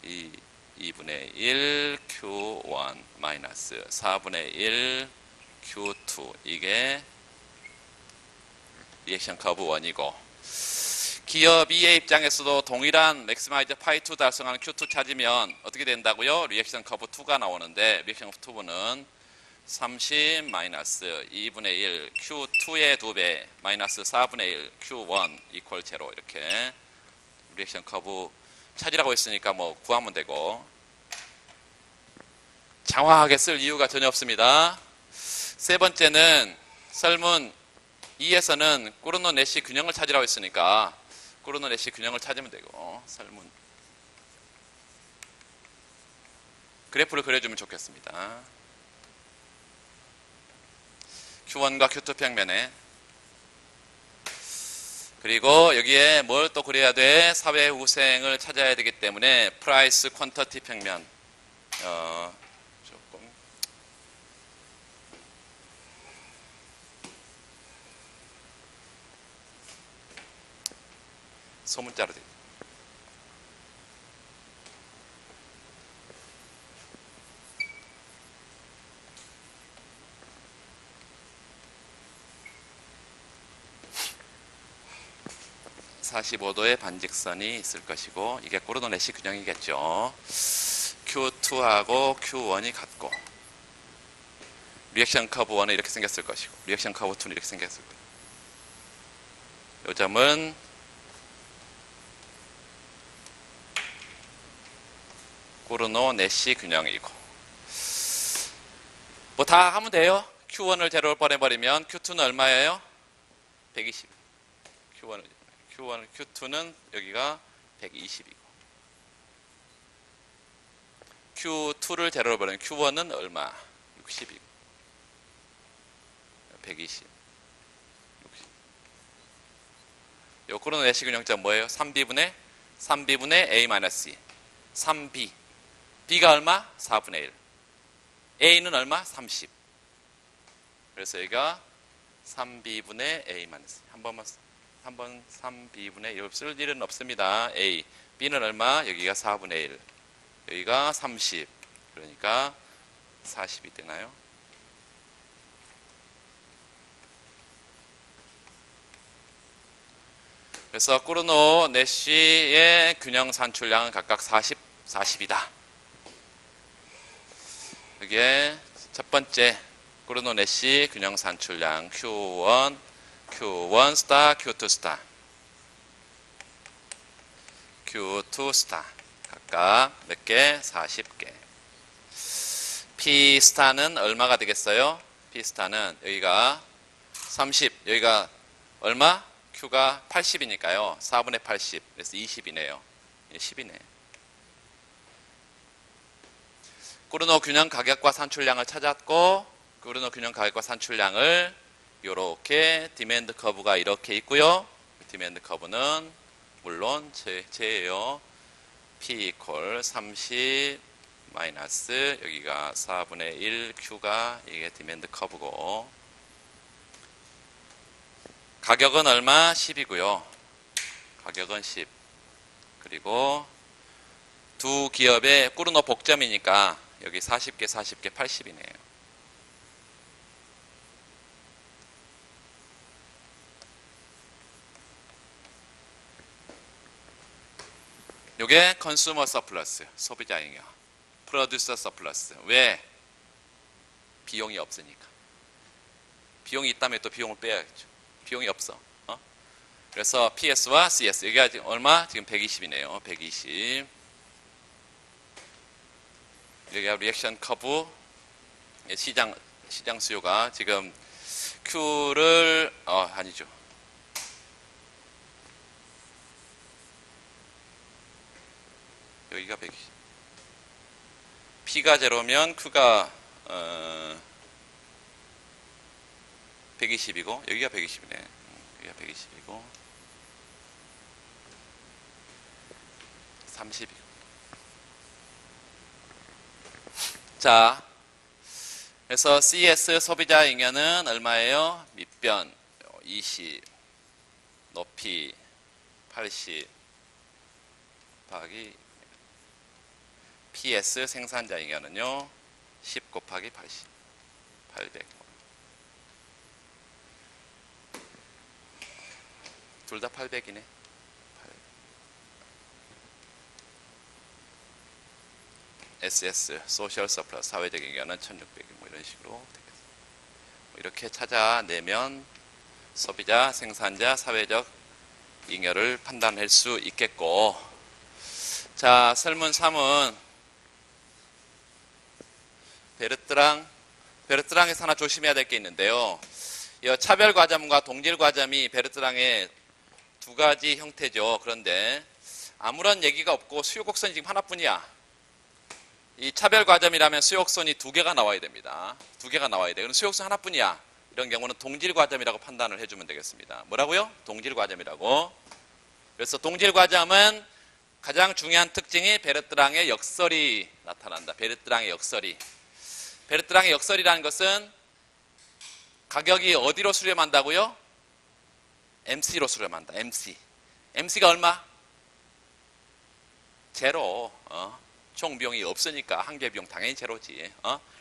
2분의 1 Q1 마이너스 4분의 1 Q2 이게 리액션 커브 1이고 기업 E의 입장에서도 동일한 맥시마이즈 파이 2 달성하는 Q2 찾으면 어떻게 된다고요? 리액션 커브 2가 나오는데 리액션 커브 2는 30 마이너스 2분의 1 Q2의 2배 마이너스 4분의 1 Q1 이퀄 제로 이렇게 리액션 커브 찾으라고 했으니까 뭐 구하면 되고 장황하게 쓸 이유가 전혀 없습니다. 세 번째는 설문 2에서는 꾸르노 내시 균형을 찾으라고 했으니까 꾸르노 내시 균형을 찾으면 되고 설문 그래프를 그려주면 좋겠습니다. Q1과 Q2 평면에 그리고 여기에 뭘 또 그려야 돼? 사회후생을 찾아야 되기 때문에 프라이스 퀀터티 평면 조금 소문자로 돼. (45도의) 반직선이 있을 것이고 이게 꾸르노 내시 균형이겠죠. Q2하고 Q1이 같고 리액션 커브 1은 이렇게 생겼을 것이고 리액션 커브 2는 이렇게 생겼을 거예요. 요 점은 코르노 내시 균형이고 뭐 다 하면 돼요. Q1을 제로로 보내버리면 Q2는 얼마예요? 120. Q2는 여기가 120이고 Q2를 제로로 보내면 Q1은 얼마? 60이고 120. 60. 요 코르노 내시 균형점 뭐예요? 3B분의 A-E. 3B. B가 얼마? 4분의 1. A는 얼마? 30. 그래서 여기가 3B분의 A-. 한번 3B분의 1 쓸 일은 없습니다. A. B는 얼마? 여기가 4분의 1. 여기가 30. 그러니까 40이 되나요? 그래서 코르노 내시의 균형 산출량은 각각 40, 40이다. 이게 첫 번째 코르노 내시 균형 산출량 Q1 스타, Q2 스타, Q2 스타 각각 몇 개? 40개. P 스타는 얼마가 되겠어요? P 스타는 여기가 30, 여기가 얼마? Q가 80이니까요. 4분의 80, 그래서 20이네요. 10이네. 코르노 균형 가격과 산출량을 찾았고, 코르노 균형 가격과 산출량을 이렇게 디맨드 커브가 이렇게 있고요. 디맨드 커브는 물론 제예요. P 이퀄 30 마이너스 여기가 4분의 1 Q가 이게 디맨드 커브고 가격은 얼마? 10이고요. 가격은 10. 그리고 두 기업의 코르노 복점이니까 여기 40개 80이네요. 요게 컨슈머 서플러스, 소비자 잉여. 프로듀서 서플러스. 왜? 비용이 없으니까. 비용이 있다면 또 비용을 빼야겠죠. 비용이 없어. 그래서 PS와 CS. 여기가 지금 얼마? 지금 120이네요. 120. 여기가 리액션 커브. 시장 수요가 지금 Q를, 아니죠. 여기가 120. P가 제로면 Q가 120이고 여기가 120이네. 여기가 120이고 30이고. 자, 그래서 CS 소비자 잉여는 얼마예요? 밑변 20, 높이 80 곱하기 PS 생산자 잉여는요 10 곱하기 80 800. 둘 다 800이네. SS 소셜 서플러스 사회적 잉여는 1600이 뭐 이런 식으로 되겠습니다. 이렇게 찾아내면 소비자, 생산자, 사회적 잉여를 판단할 수 있겠고, 자, 설문 3은 베르트랑에서 하나 조심해야 될 게 있는데요. 이 차별 과점과 동질 과점이 베르트랑의 두 가지 형태죠. 그런데 아무런 얘기가 없고 수요 곡선이 지금 하나뿐이야. 이 차별 과점이라면 수요 곡선이 두 개가 나와야 됩니다. 두 개가 나와야 돼. 그럼 수요 곡선 하나뿐이야. 이런 경우는 동질 과점이라고 판단을 해주면 되겠습니다. 뭐라고요? 동질 과점이라고. 그래서 동질 과점은 가장 중요한 특징이 베르트랑의 역설이 나타난다. 베르트랑의 역설이. 베르트랑의 역설이라는 것은 가격이 어디로 수렴한다고요? MC로 수렴한다. MC. MC가 얼마? 제로. 총 비용이 없으니까 한계 비용 당연히 제로지.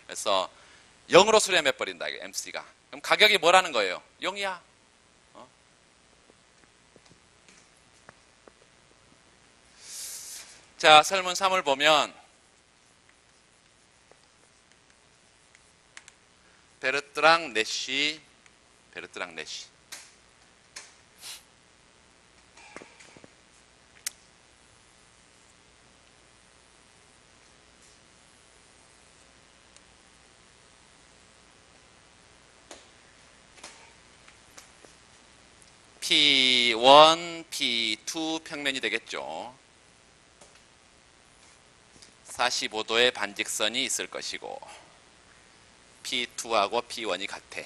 그래서 0으로 수렴해 버린다. MC가. 그럼 가격이 뭐라는 거예요? 0이야. 자, 설문 3을 보면 베르트랑 내쉬. P1, P2 평면이 되겠죠. 45도의 반직선이 있을 것이고 P2하고 P1이 같아.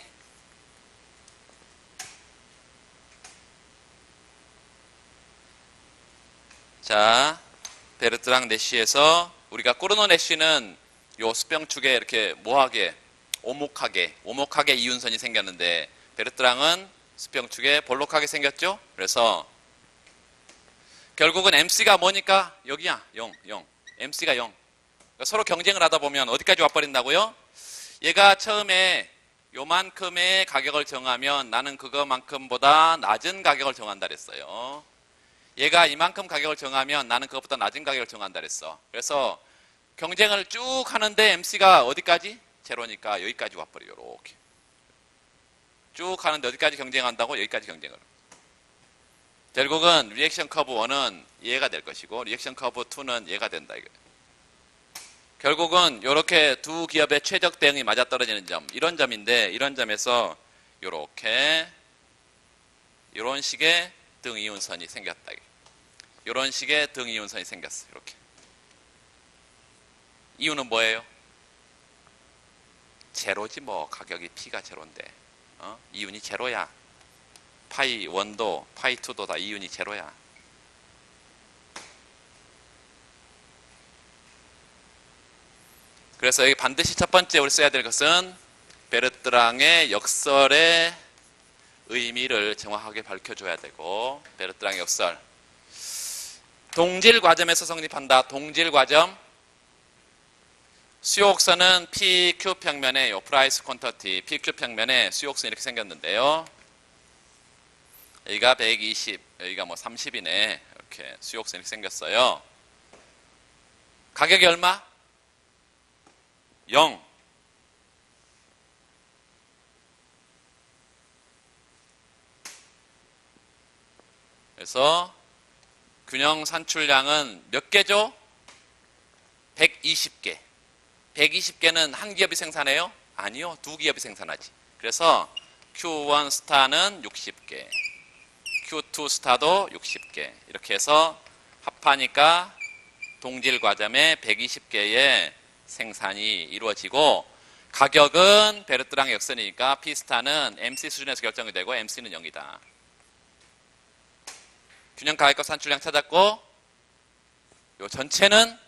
자, 베르트랑 내쉬에서 우리가 코르노 내쉬는 요 수평축에 이렇게 모하게 오목하게 이윤선이 생겼는데 베르트랑은 수평축에 볼록하게 생겼죠. 그래서 결국은 MC가 뭐니까 여기야 0. MC가 0. 그러니까 서로 경쟁을 하다 보면 어디까지 와버린다고요? 얘가 처음에 요만큼의 가격을 정하면 나는 그거만큼보다 낮은 가격을 정한다 그랬어요. 얘가 이만큼 가격을 정하면 나는 그것보다 낮은 가격을 정한다 그랬어. 그래서 경쟁을 쭉 하는데 MC가 어디까지? 제로니까 여기까지 와버려. 요렇게 쭉 하는데 어디까지 경쟁한다고? 여기까지 경쟁을. 결국은 리액션 커브 1은 얘가 될 것이고 리액션 커브 2는 얘가 된다 이거예요. 결국은 이렇게 두 기업의 최적 대응이 맞아떨어지는 점, 이런 점인데 이런 점에서 이렇게 이런 식의 등이윤선이 생겼다. 이런 식의 등이윤선이 생겼어. 이렇게. 이유는 뭐예요? 제로지 뭐. 가격이 P가 제로인데 이윤이 제로야. 파이 1도 파이 2도 다 이윤이 제로야. 그래서 여기 반드시 첫 번째 우리 써야 될 것은 베르트랑의 역설의 의미를 정확하게 밝혀줘야 되고, 베르트랑의 역설. 동질 과점에서 성립한다. 동질 과점. 수요곡선은 PQ 평면에 프라이스 퀀터티 PQ 평면에 수요곡선이 이렇게 생겼는데요. 여기가 120, 여기가 뭐 30이네. 이렇게 수요곡선이 이렇게 생겼어요. 가격이 얼마? 0. 그래서 균형 산출량은 몇 개죠? 120개. 120개는 한 기업이 생산해요? 아니요. 두 기업이 생산하지. 그래서 Q1 스타는 60개, Q2 스타도 60개. 이렇게 해서 합하니까 동질 과점에 120개의 생산이 이루어지고, 가격은 베르트랑 역선이니까 P스타는 MC 수준에서 결정이 되고 MC는 0이다. 균형 가격과 산출량 찾았고, 요 전체는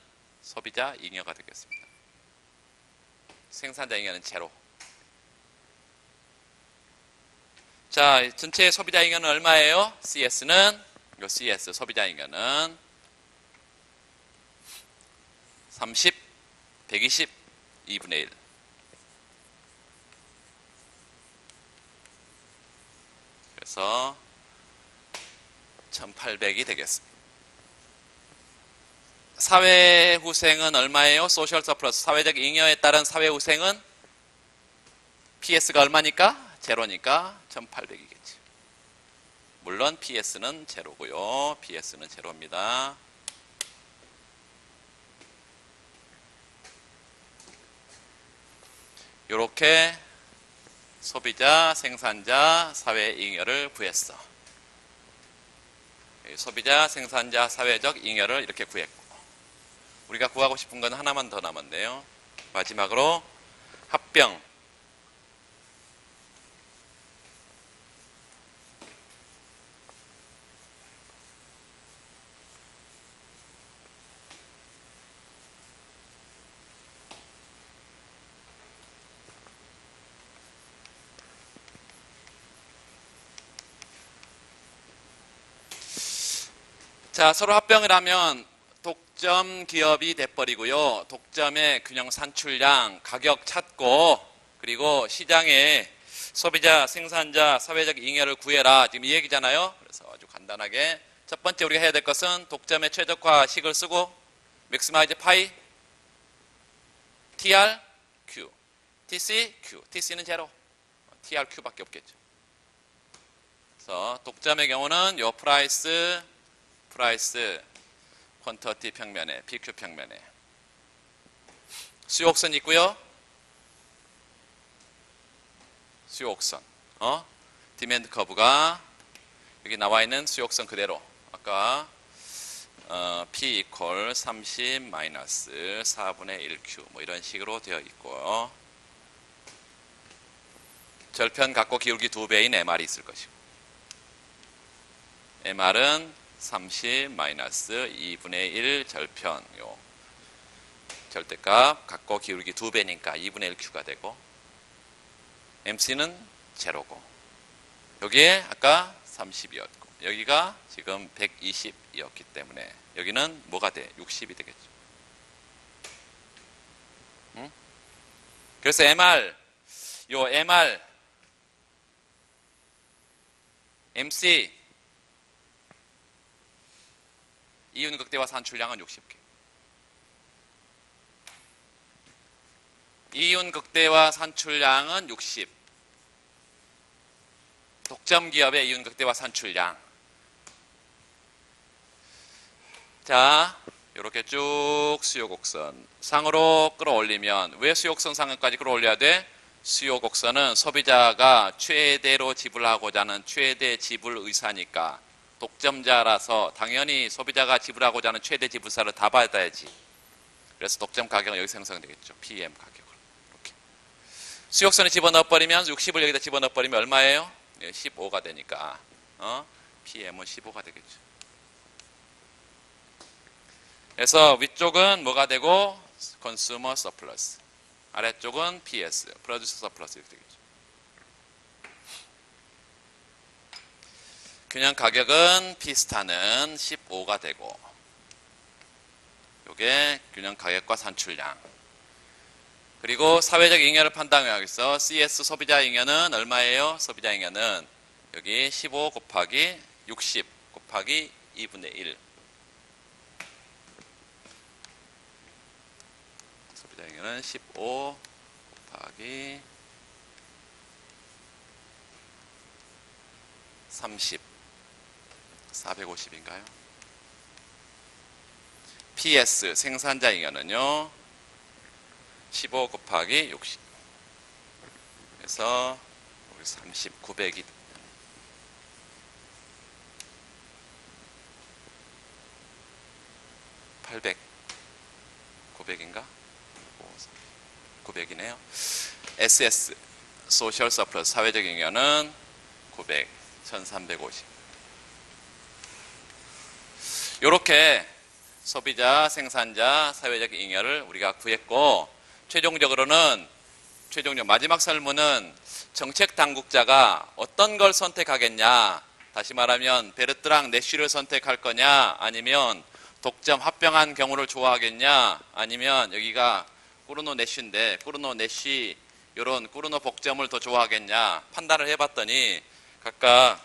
소비자 잉여가 되겠습니다. 생산자 잉여는 제로. 자, 전체 소비자 잉여는 얼마예요? CS는, 요 CS 소비자 잉여는 30, 120, 2분의 1. 그래서 1800이 되겠습니다. 사회후생은 얼마예요? 소셜 서플러스. 사회적 잉여에 따른 사회후생은 PS가 얼마니까? 제로니까 1800이겠지. 물론 PS는 제로고요. PS는 제로입니다. 이렇게 소비자, 생산자, 사회 잉여를 구했어. 소비자, 생산자, 사회적 잉여를 이렇게 구했고, 우리가 구하고 싶은 건 하나만 더 남았네요. 마지막으로 합병. 자, 서로 합병을 하면 독점 기업이 돼버리고요. 독점의 균형 산출량, 가격 찾고, 그리고 시장에 소비자, 생산자, 사회적 잉여를 구해라. 지금 이 얘기잖아요. 그래서 아주 간단하게 첫 번째 우리가 해야 될 것은 독점의 최적화식을 쓰고, 맥시마이즈 파이 TR Q. TC, Q. TC는 제로. TRQ밖에 없겠죠. 그래서 독점의 경우는 요 프라이스, 퀀터티 평면에, PQ 평면에 수요곡선 있고요. 수요곡선. 디맨드 커브가 여기 나와 있는 수요곡선 그대로. 아까 P 이퀄 30 마이너스 4분의 1Q 뭐 이런 식으로 되어 있고요. 절편 각고 기울기 2배인 MR이 있을 것이고 MR은 30 마이너스 2분의 1 절편 요 절대값 각고 기울기 2배니까 2분의 1Q가 되고 MC는 제로고 여기에 아까 30이었고 여기가 지금 120이었기 때문에 여기는 뭐가 돼? 60이 되겠죠. 응? 그래서 MR 요 MR MC 이윤극대화 산출량은 60개. 이윤극대화 산출량은 60. 독점 기업의 이윤극대화 산출량. 자, 이렇게 쭉 수요곡선 상으로 끌어올리면 왜 수요곡선 상까지 끌어올려야 돼? 수요곡선은 소비자가 최대로 지불하고자 하는 최대 지불 의사니까 독점자라서 당연히 소비자가 지불하고자 하는 최대 지불사를 다 받아야지. 그래서 독점 가격은 여기서 형성되겠죠. PM 가격을. 이렇게. 수요곡선에 집어넣어버리면 60을 여기다 집어넣어버리면 얼마예요? 15가 되니까 PM은 15가 되겠죠. 그래서 위쪽은 뭐가 되고 컨슈머 서플러스 아래쪽은 PS 프로듀서 서플러스 이렇게 되겠죠. 균형 가격은 P스타는 15가 되고 요게 균형 가격과 산출량 그리고 사회적 잉여를 판단하기 위해서 CS 소비자 잉여는 얼마예요? 소비자 잉여는 여기 15 곱하기 60 곱하기 2분의 1 소비자 잉여는 15 곱하기 30 450인가요? PS 생산자 잉여는요 15 곱하기 60 그래서 우리 30 900이 800 900인가? 900이네요. SS 소셜 서플러스 사회적 잉여는 900 1350 이렇게 소비자, 생산자, 사회적 잉여를 우리가 구했고 최종적으로는 마지막 설문은 정책 당국자가 어떤 걸 선택하겠냐 다시 말하면 베르트랑 내쉬를 선택할 거냐 아니면 독점 합병한 경우를 좋아하겠냐 아니면 여기가 꾸르노 내쉬인데 꾸르노 내쉬 이런 꾸르노 복점을 더 좋아하겠냐 판단을 해봤더니 각각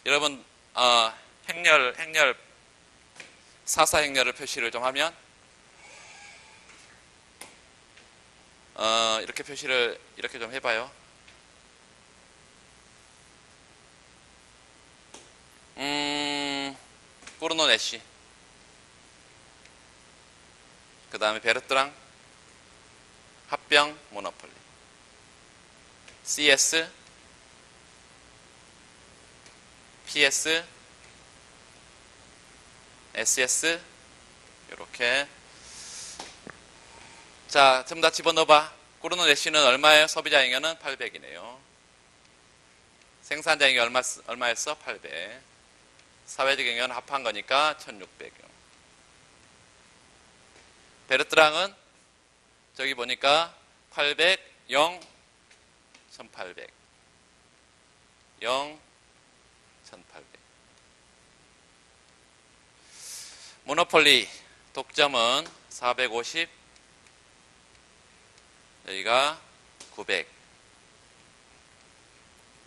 여러분 행렬 사사 행렬을 표시를 좀 하면 이렇게 표시를 이렇게 좀 해봐요. 꾸르노 내쉬 그 다음에 베르트랑 합병 모노폴리 CS PS SS 이렇게 자 전부 다 집어넣어봐. 꾸르노 내쉬는 얼마예요? 소비자 잉여는 800이네요. 생산자 잉여 얼마였어? 800. 사회적 잉여는 합한 거니까 1600이요. 베르트랑은 저기 보니까 800, 0, 1800 0, 1800 모노폴리 독점은 450 여기가 900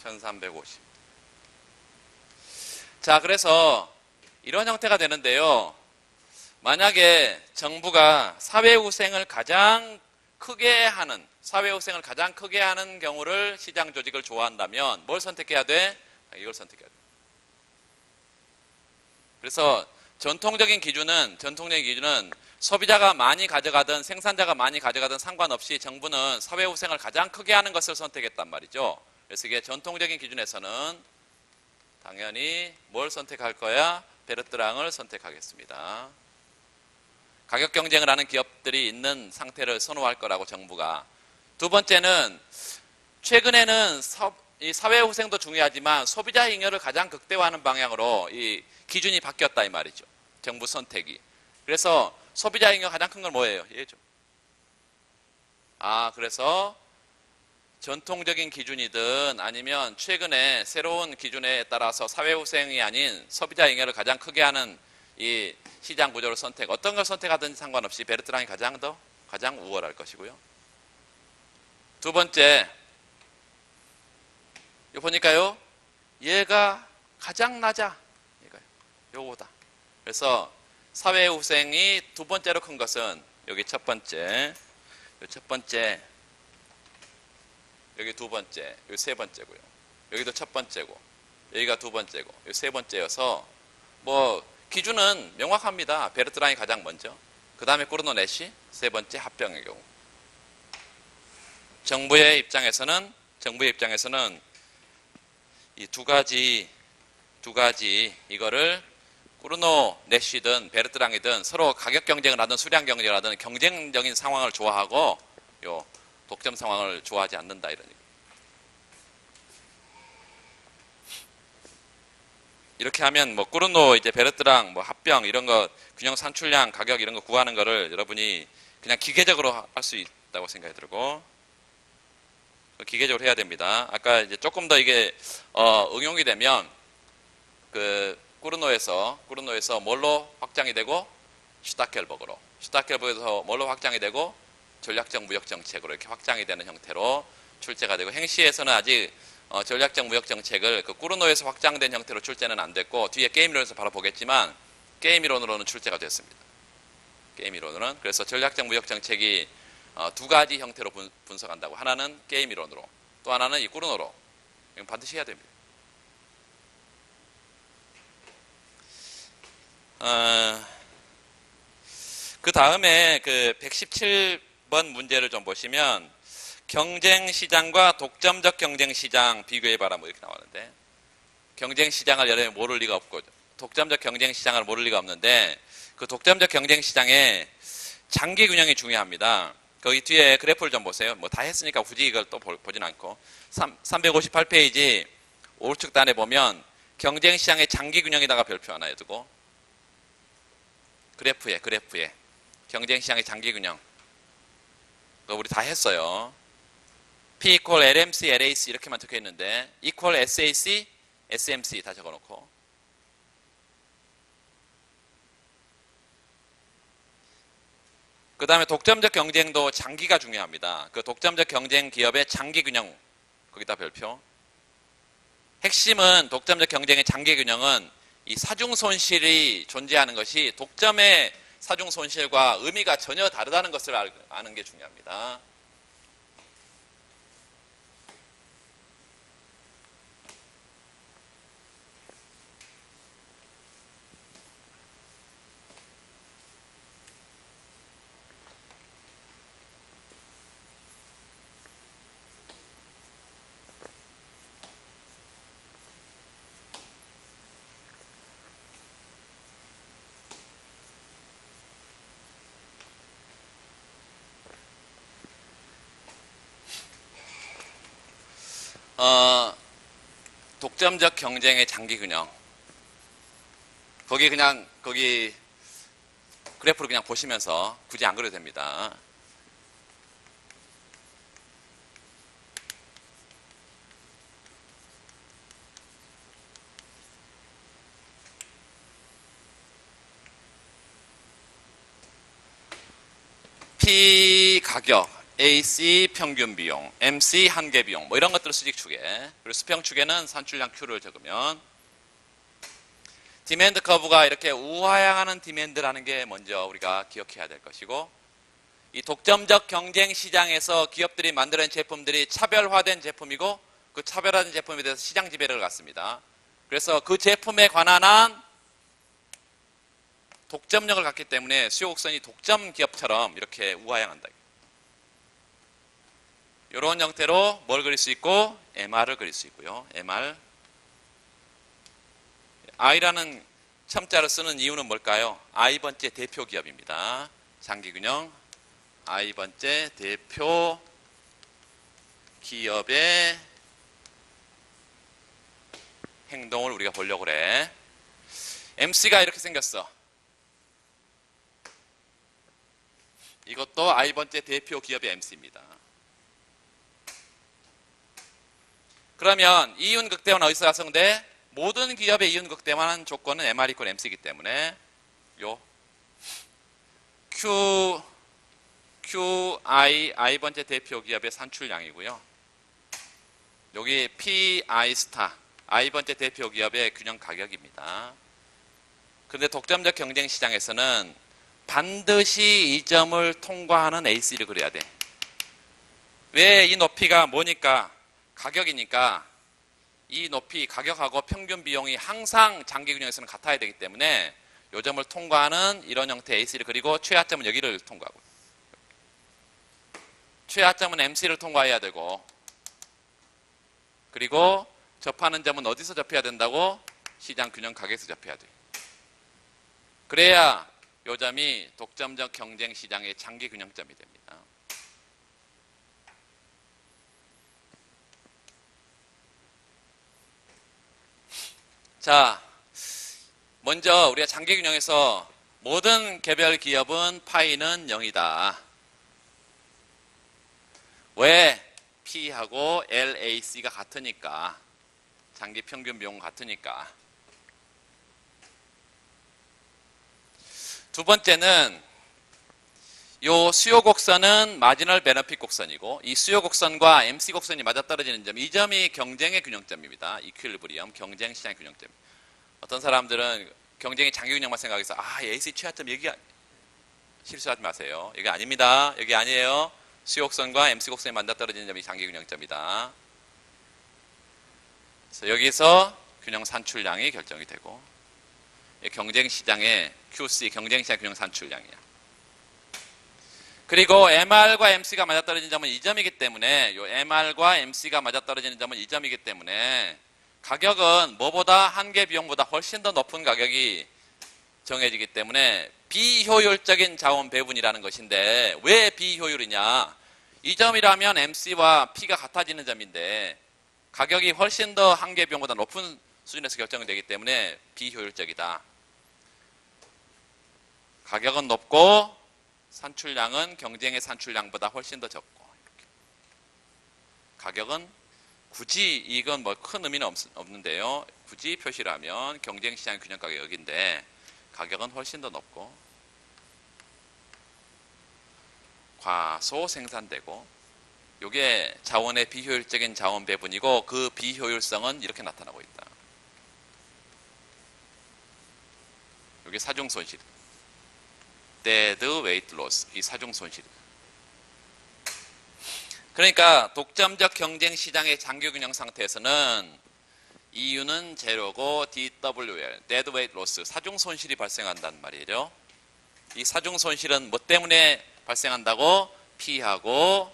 1350 자 그래서 이런 형태가 되는데요. 만약에 정부가 사회후생을 가장 크게 하는, 사회후생을 가장 크게 하는 경우를 시장 조직을 좋아한다면 뭘 선택해야 돼? 이걸 선택해야 돼. 그래서 전통적인 기준은 소비자가 많이 가져가든 생산자가 많이 가져가든 상관없이 정부는 사회후생을 가장 크게 하는 것을 선택했단 말이죠. 그래서 이게 전통적인 기준에서는 당연히 뭘 선택할 거야? 베르트랑을 선택하겠습니다. 가격 경쟁을 하는 기업들이 있는 상태를 선호할 거라고 정부가. 두 번째는 최근에는 이 사회후생도 중요하지만 소비자 잉여를 가장 극대화하는 방향으로 이 기준이 바뀌었다 이 말이죠. 정부 선택이. 그래서 소비자 잉여 가장 큰 건 뭐예요? 얘죠. 그래서 전통적인 기준이든 아니면 최근에 새로운 기준에 따라서 사회후생이 아닌 소비자 잉여를 가장 크게 하는 이 시장 구조를 어떤 걸 선택하든지 상관없이 베르트랑이 가장 우월할 것이고요. 두 번째, 이거 보니까요, 얘가 가장 낮아. 요거보다. 그래서 사회후생이 두 번째로 큰 것은 여기 첫 번째, 여기 두 번째, 여기 세 번째고요. 여기도 첫 번째고, 여기가 두 번째고, 여기 세 번째여서 기준은 명확합니다. 베르트랑이 가장 먼저, 그 다음에 꾸르노 내시, 세 번째 합병의 경우. 정부의 입장에서는 이 두 가지 이거를 꾸르노 내시든 베르트랑이든 서로 가격 경쟁을 하든 수량 경쟁을 하든 경쟁적인 상황을 좋아하고 요 독점 상황을 좋아하지 않는다 이런 얘기. 이렇게 하면 꾸르노 이제 베르트랑 합병 이런 거 균형 산출량 가격 이런 거 구하는 거를 여러분이 그냥 기계적으로 할 수 있다고 생각이 들고 기계적으로 해야 됩니다. 아까 이제 조금 더 이게 응용이 되면 그 꾸르노에서 뭘로 확장이 되고 슈타켈버그에서 뭘로 확장이 되고 전략적 무역 정책으로 이렇게 확장이 되는 형태로 출제가 되고 행시에서는 아직 전략적 무역 정책을 그 꾸르노에서 확장된 형태로 출제는 안 됐고 뒤에 게임 이론에서 바로 보겠지만 게임 이론으로는 출제가 됐습니다. 게임 이론으로는 그래서 전략적 무역 정책이 두 가지 형태로 분석한다고 하나는 게임 이론으로 또 하나는 이 꾸르노로 이건 반드시 해야 됩니다. 그 다음에 그 117번 문제를 좀 보시면 경쟁시장과 독점적 경쟁시장 비교해봐라 이렇게 나오는데 경쟁시장을 여러분이 모를 리가 없고 독점적 경쟁시장을 모를 리가 없는데 그 독점적 경쟁시장에 장기균형이 중요합니다. 거기 뒤에 그래프를 좀 보세요. 다 했으니까 굳이 이걸 또 보진 않고 358페이지 오른쪽 단에 보면 경쟁시장의 장기균형에다가 별표 하나 해두고 그래프에 경쟁시장의 장기균형 그거 우리 다 했어요. P equal LMC, LAC 이렇게만 적혀 있는데 equal SAC, SMC 다 적어놓고 그 다음에 독점적 경쟁도 장기가 중요합니다. 그 독점적 경쟁 기업의 장기균형 거기다 별표. 핵심은 독점적 경쟁의 장기균형은 이 사중손실이 존재하는 것이 독점의 사중손실과 의미가 전혀 다르다는 것을 아는 게 중요합니다. 독점적 경쟁의 장기균형. 거기 그래프를 그냥 보시면서 굳이 안 그려도 됩니다. P 가격, AC 평균 비용, MC 한계 비용 이런 것들을 수직 추계 그리고 수평 추계는 산출량 Q를 적으면 디맨드 커브가 이렇게 우하향하는 디맨드라는 게 먼저 우리가 기억해야 될 것이고 이 독점적 경쟁 시장에서 기업들이 만드는 제품들이 차별화된 제품이고 그 차별화된 제품에 대해서 시장 지배를 갖습니다. 그래서 그 제품에 관한 한 독점력을 갖기 때문에 수요 곡선이 독점 기업처럼 이렇게 우하향한다. 이런 형태로 뭘 그릴 수 있고 MR을 그릴 수 있고요. MR I라는 첨자를 쓰는 이유는 뭘까요? I번째 대표 기업입니다. 장기균형 I번째 대표 기업의 행동을 우리가 보려고 그래. MC가 이렇게 생겼어. 이것도 I번째 대표 기업의 MC입니다. 그러면 이윤극대화는 어디서 가성돼? 모든 기업의 이윤극대화는 조건은 MR 이퀄 MC이기 때문에 요 I번째 대표 기업의 산출량이고요. 여기 PI 스타 I번째 대표 기업의 균형 가격입니다. 그런데 독점적 경쟁 시장에서는 반드시 이 점을 통과하는 AC를 그려야 돼. 왜 이 높이가 뭐니까? 가격이니까 이 높이 가격하고 평균 비용이 항상 장기균형에서는 같아야 되기 때문에 이 점을 통과하는 이런 형태의 AC를 그리고 최하점은 여기를 통과하고 최하점은 MC를 통과해야 되고 그리고 접하는 점은 어디서 접해야 된다고? 시장 균형 가격에서 접해야 돼. 그래야 이 점이 독점적 경쟁 시장의 장기 균형점이 됩니다. 자, 먼저 우리가 장기 균형에서 모든 개별 기업은 파이는 0이다. 왜? P하고 LAC가 같으니까. 장기 평균 비용 같으니까. 두 번째는 요 수요 곡선은 마지널 베너핏 곡선이고 이 수요 곡선과 MC 곡선이 맞아떨어지는 점, 이 점이 경쟁의 균형점입니다. 이퀄리브리엄, 경쟁 시장의 균형점. 어떤 사람들은 경쟁의 장기 균형만 생각해서 AC 최하점 여기 실수하지 마세요. 여기 아닙니다. 여기 아니에요. 수요 곡선과 MC 곡선이 맞아떨어지는 점이 장기 균형점이다. 그래서 여기서 균형 산출량이 결정이 되고 경쟁 시장의 QC, 경쟁 시장 균형 산출량이야. 그리고 MR과 MC가 맞아떨어지는 점은 이 점이기 때문에 요 MR과 MC가 맞아떨어지는 점은 이 점이기 때문에 가격은 뭐보다 한계 비용보다 훨씬 더 높은 가격이 정해지기 때문에 비효율적인 자원 배분이라는 것인데 왜 비효율이냐? 이 점이라면 MC와 P가 같아지는 점인데 가격이 훨씬 더 한계 비용보다 높은 수준에서 결정되기 때문에 비효율적이다. 가격은 높고 산출량은 경쟁의 산출량보다 훨씬 더 적고 이렇게. 가격은 굳이 이건 뭐 큰 의미는 없는데요. 굳이 표시를 하면 경쟁 시장 균형 가격 여기인데 가격은 훨씬 더 높고 과소 생산되고 이게 자원의 비효율적인 자원 배분이고 그 비효율성은 이렇게 나타나고 있다. 이게 사중 손실. dead weight loss, 이 사중 손실. 그러니까 독점적 경쟁 시장의 장기 균형 상태에서는 EU는 제로고 DWL, dead weight loss, 사중 손실이 발생한단 말이죠. 이 사중 손실은 뭐 때문에 발생한다고? P하고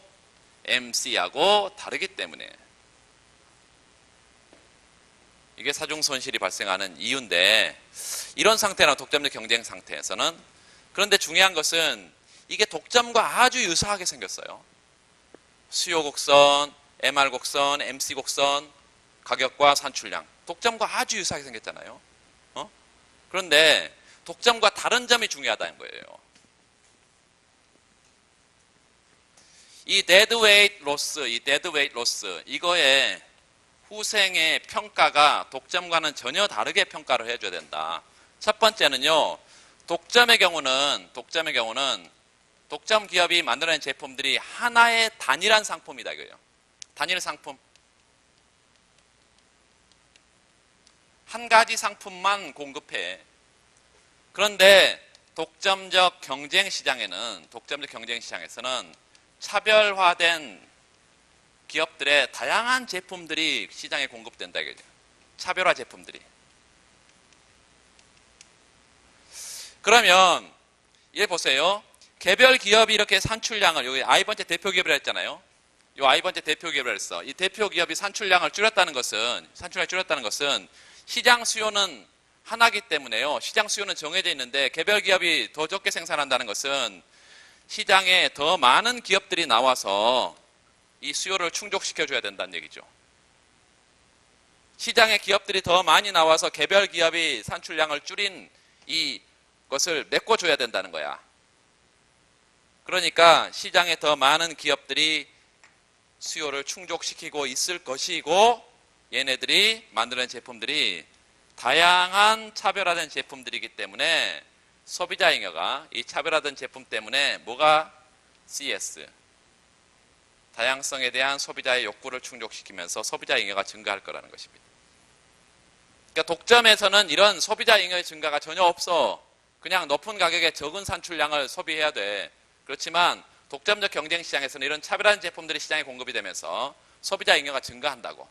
MC하고 다르기 때문에 이게 사중 손실이 발생하는 이유인데 이런 상태나 독점적 경쟁 상태에서는 그런데 중요한 것은 이게 독점과 아주 유사하게 생겼어요. 수요 곡선, MR 곡선, MC 곡선, 가격과 산출량. 독점과 아주 유사하게 생겼잖아요. 그런데 독점과 다른 점이 중요하다는 거예요. 이 dead weight loss, 이거의 후생의 평가가 독점과는 전혀 다르게 평가를 해줘야 된다. 첫 번째는요. 독점의 경우는 독점 기업이 만들어낸 제품들이 하나의 단일한 상품이다 이거예요. 단일 상품. 한 가지 상품만 공급해. 그런데 독점적 경쟁 시장에서는 차별화된 기업들의 다양한 제품들이 시장에 공급된다 이거죠. 차별화 제품들이. 그러면 얘 보세요. 개별 기업이 이렇게 산출량을, 여기 I번째 대표 기업이라 했잖아요. 요 I번째 대표 기업이라 했어. 이 대표 기업이 산출량을 줄였다는 것은 시장 수요는 하나기 때문에요. 시장 수요는 정해져 있는데 개별 기업이 더 적게 생산한다는 것은 시장에 더 많은 기업들이 나와서 이 수요를 충족시켜줘야 된다는 얘기죠. 시장에 기업들이 더 많이 나와서 개별 기업이 산출량을 줄인 이것을 메꿔줘야 된다는 거야. 그러니까 시장에 더 많은 기업들이 수요를 충족시키고 있을 것이고 얘네들이 만드는 제품들이 다양한 차별화된 제품들이기 때문에 소비자 잉여가 이 차별화된 제품 때문에 뭐가 CS 다양성에 대한 소비자의 욕구를 충족시키면서 소비자 잉여가 증가할 거라는 것입니다. 그러니까 독점에서는 이런 소비자 잉여의 증가가 전혀 없어. 그냥 높은 가격에 적은 산출량을 소비해야 돼. 그렇지만 독점적 경쟁 시장에서는 이런 차별화된 제품들이 시장에 공급이 되면서 소비자 잉여가 증가한다고.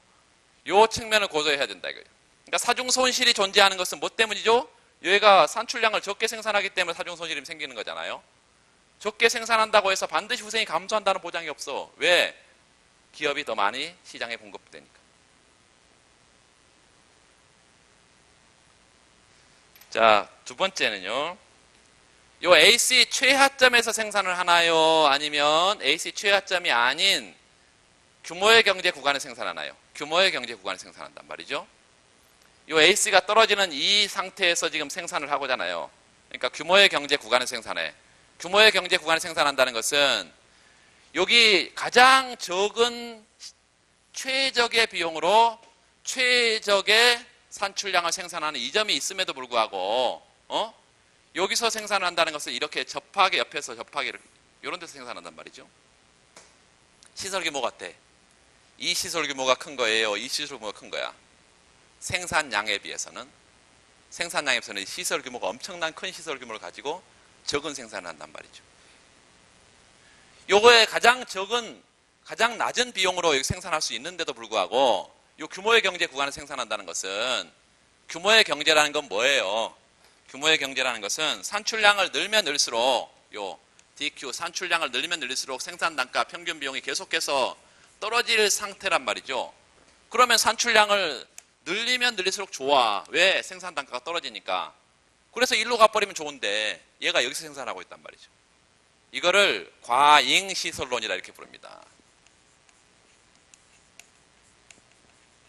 이 측면을 고려해야 된다 이거예요. 그러니까 사중 손실이 존재하는 것은 뭐 때문이죠? 얘가 산출량을 적게 생산하기 때문에 사중 손실이 생기는 거잖아요. 적게 생산한다고 해서 반드시 후생이 감소한다는 보장이 없어. 왜? 기업이 더 많이 시장에 공급되니까. 자, 두 번째는요. 요 AC 최하점에서 생산을 하나요? 아니면 AC 최하점이 아닌 규모의 경제 구간에 생산하나요? 규모의 경제 구간에 생산한단 말이죠. 요 AC가 떨어지는 이 상태에서 지금 생산을 하고잖아요. 그러니까 규모의 경제 구간에 생산해. 규모의 경제 구간에 생산한다는 것은 여기 가장 적은 최적의 비용으로 최적의 산출량을 생산하는 이 점이 있음에도 불구하고 여기서 생산을 한다는 것은 이렇게 접하게 옆에서 접하게 이런 데서 생산한단 말이죠. 시설 규모 같아. 이 시설 규모가 큰 거예요. 이 시설 규모가 큰 거야. 생산량에 비해서는 시설 규모가 엄청난 큰 시설 규모를 가지고 적은 생산을 한단 말이죠. 요거에 가장 낮은 비용으로 생산할 수 있는데도 불구하고 요 규모의 경제 구간을 생산한다는 것은 규모의 경제라는 건 뭐예요? 규모의 경제라는 것은 산출량을 늘면 늘수록 요 DQ 산출량을 늘면 늘릴수록 생산 단가 평균 비용이 계속해서 떨어질 상태란 말이죠. 그러면 산출량을 늘리면 늘릴수록 좋아. 왜? 생산 단가가 떨어지니까. 그래서 일로 가버리면 좋은데 얘가 여기서 생산하고 있단 말이죠. 이거를 과잉시설론이라 이렇게 부릅니다.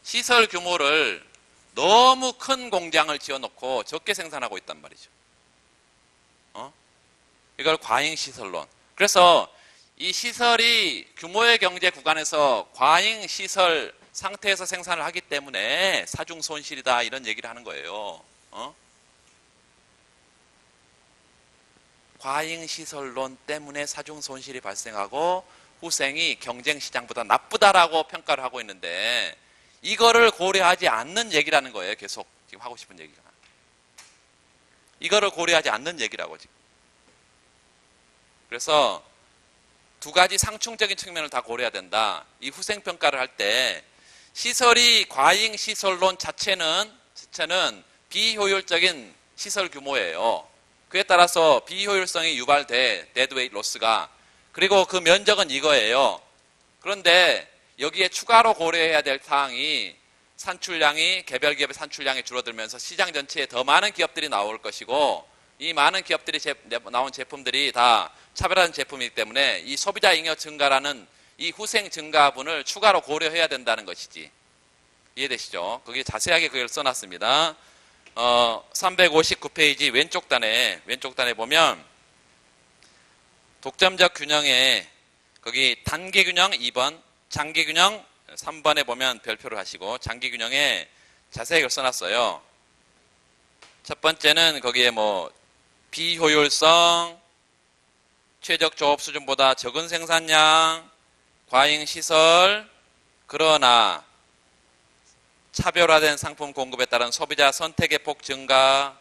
시설 규모를 너무 큰 공장을 지어놓고 적게 생산하고 있단 말이죠. 이걸 과잉시설론. 그래서 이 시설이 규모의 경제 구간에서 과잉시설 상태에서 생산을 하기 때문에 사중 손실이다 이런 얘기를 하는 거예요. 과잉시설론 때문에 사중 손실이 발생하고 후생이 경쟁시장보다 나쁘다라고 평가를 하고 있는데 이거를 고려하지 않는 얘기라는 거예요. 계속 지금 하고 싶은 얘기가. 이거를 고려하지 않는 얘기라고 지금. 그래서 두 가지 상충적인 측면을 다 고려해야 된다. 이 후생평가를 할 때 시설이 과잉시설론 자체는 비효율적인 시설 규모예요. 그에 따라서 비효율성이 유발돼, 데드웨이트 로스가. 그리고 그 면적은 이거예요. 그런데 여기에 추가로 고려해야 될 사항이 개별 기업의 산출량이 줄어들면서 시장 전체에 더 많은 기업들이 나올 것이고 이 많은 기업들이 나온 제품들이 다 차별화된 제품이기 때문에 이 소비자 잉여 증가라는 이 후생 증가분을 추가로 고려해야 된다는 것이지. 이해되시죠? 거기에 자세하게 그걸 써놨습니다. 359페이지 왼쪽 단에 보면 독점적 균형에 거기 단기 균형 2번, 장기 균형 3번에 보면 별표를 하시고 장기 균형에 자세하게 써놨어요. 첫 번째는 거기에 비효율성, 최적 조업 수준보다 적은 생산량, 과잉 시설, 그러나 차별화된 상품 공급에 따른 소비자 선택의 폭 증가,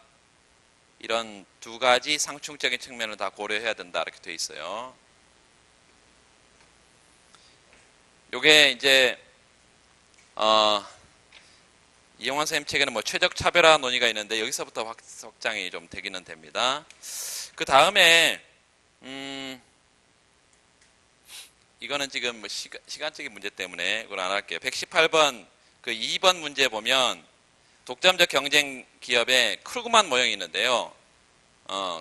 이런 두 가지 상충적인 측면을 다 고려해야 된다 이렇게 되어 있어요. 요게 이제 이용환 선생님 책에는 뭐 최적 차별화 논의가 있는데 여기서부터 확장이 좀 되기는 됩니다. 그 다음에 이거는 지금 뭐 시간적인 문제 때문에 그걸 안 할게요. 118번 그 2번 문제 보면 독점적 경쟁 기업에 크루그만 모형이 있는데요.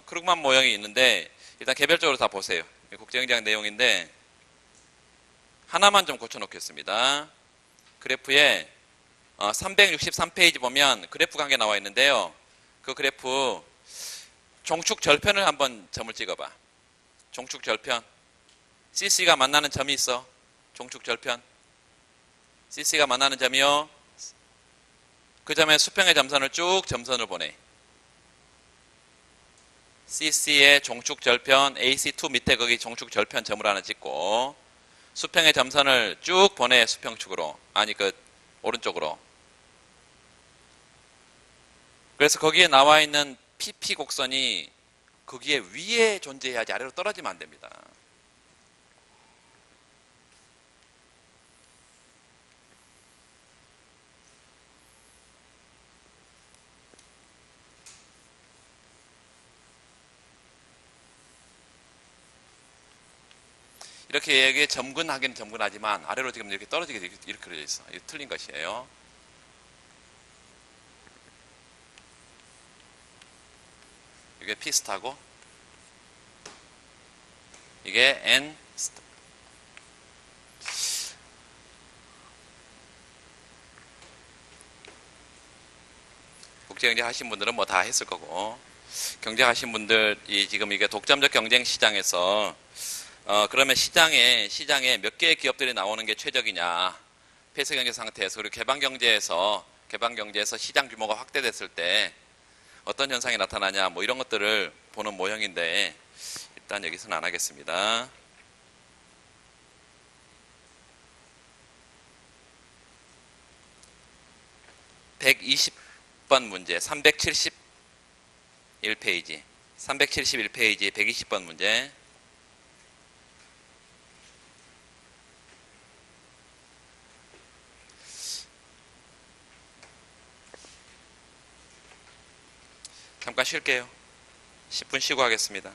크루그만 모형이 있는데 일단 개별적으로 다 보세요. 국제경제학 내용인데 하나만 좀 고쳐놓겠습니다. 그래프에 363페이지 보면 그래프 관계 나와 있는데요. 그 그래프 종축 절편을 한번 점을 찍어봐. 종축 절편. CC가 만나는 점이 있어. 종축 절편. CC가 만나는 점이요. 그 점에 수평의 점선을 쭉 점선을 보내. CC의 종축 절편, AC2 밑에 거기 종축 절편 점을 하나 찍고 수평의 점선을 쭉 보내 수평축으로. 아니 그 오른쪽으로. 그래서 거기에 나와 있는 PP 곡선이 거기에 위에 존재해야지 아래로 떨어지면 안 됩니다. 이렇게 여기에 점근하기는 점근하지만 아래로 지금 이렇게 떨어지게 이렇게 그려져 있어. 이거 틀린 것이에요. 이게 P 스타고 이게 N 스타. 국제경제 하신 분들은 뭐 다 했을 거고 경제 하신 분들이 지금 이게 독점적 경쟁 시장에서 그러면 시장에 몇 개의 기업들이 나오는 게 최적이냐 폐쇄 경제 상태에서 그리고 개방 경제에서 시장 규모가 확대됐을 때 어떤 현상이 나타나냐 뭐 이런 것들을 보는 모형인데 일단 여기서는 안 하겠습니다. (120번) 문제 371페이지 120번 문제 잠깐 쉴게요. 10분 쉬고 하겠습니다.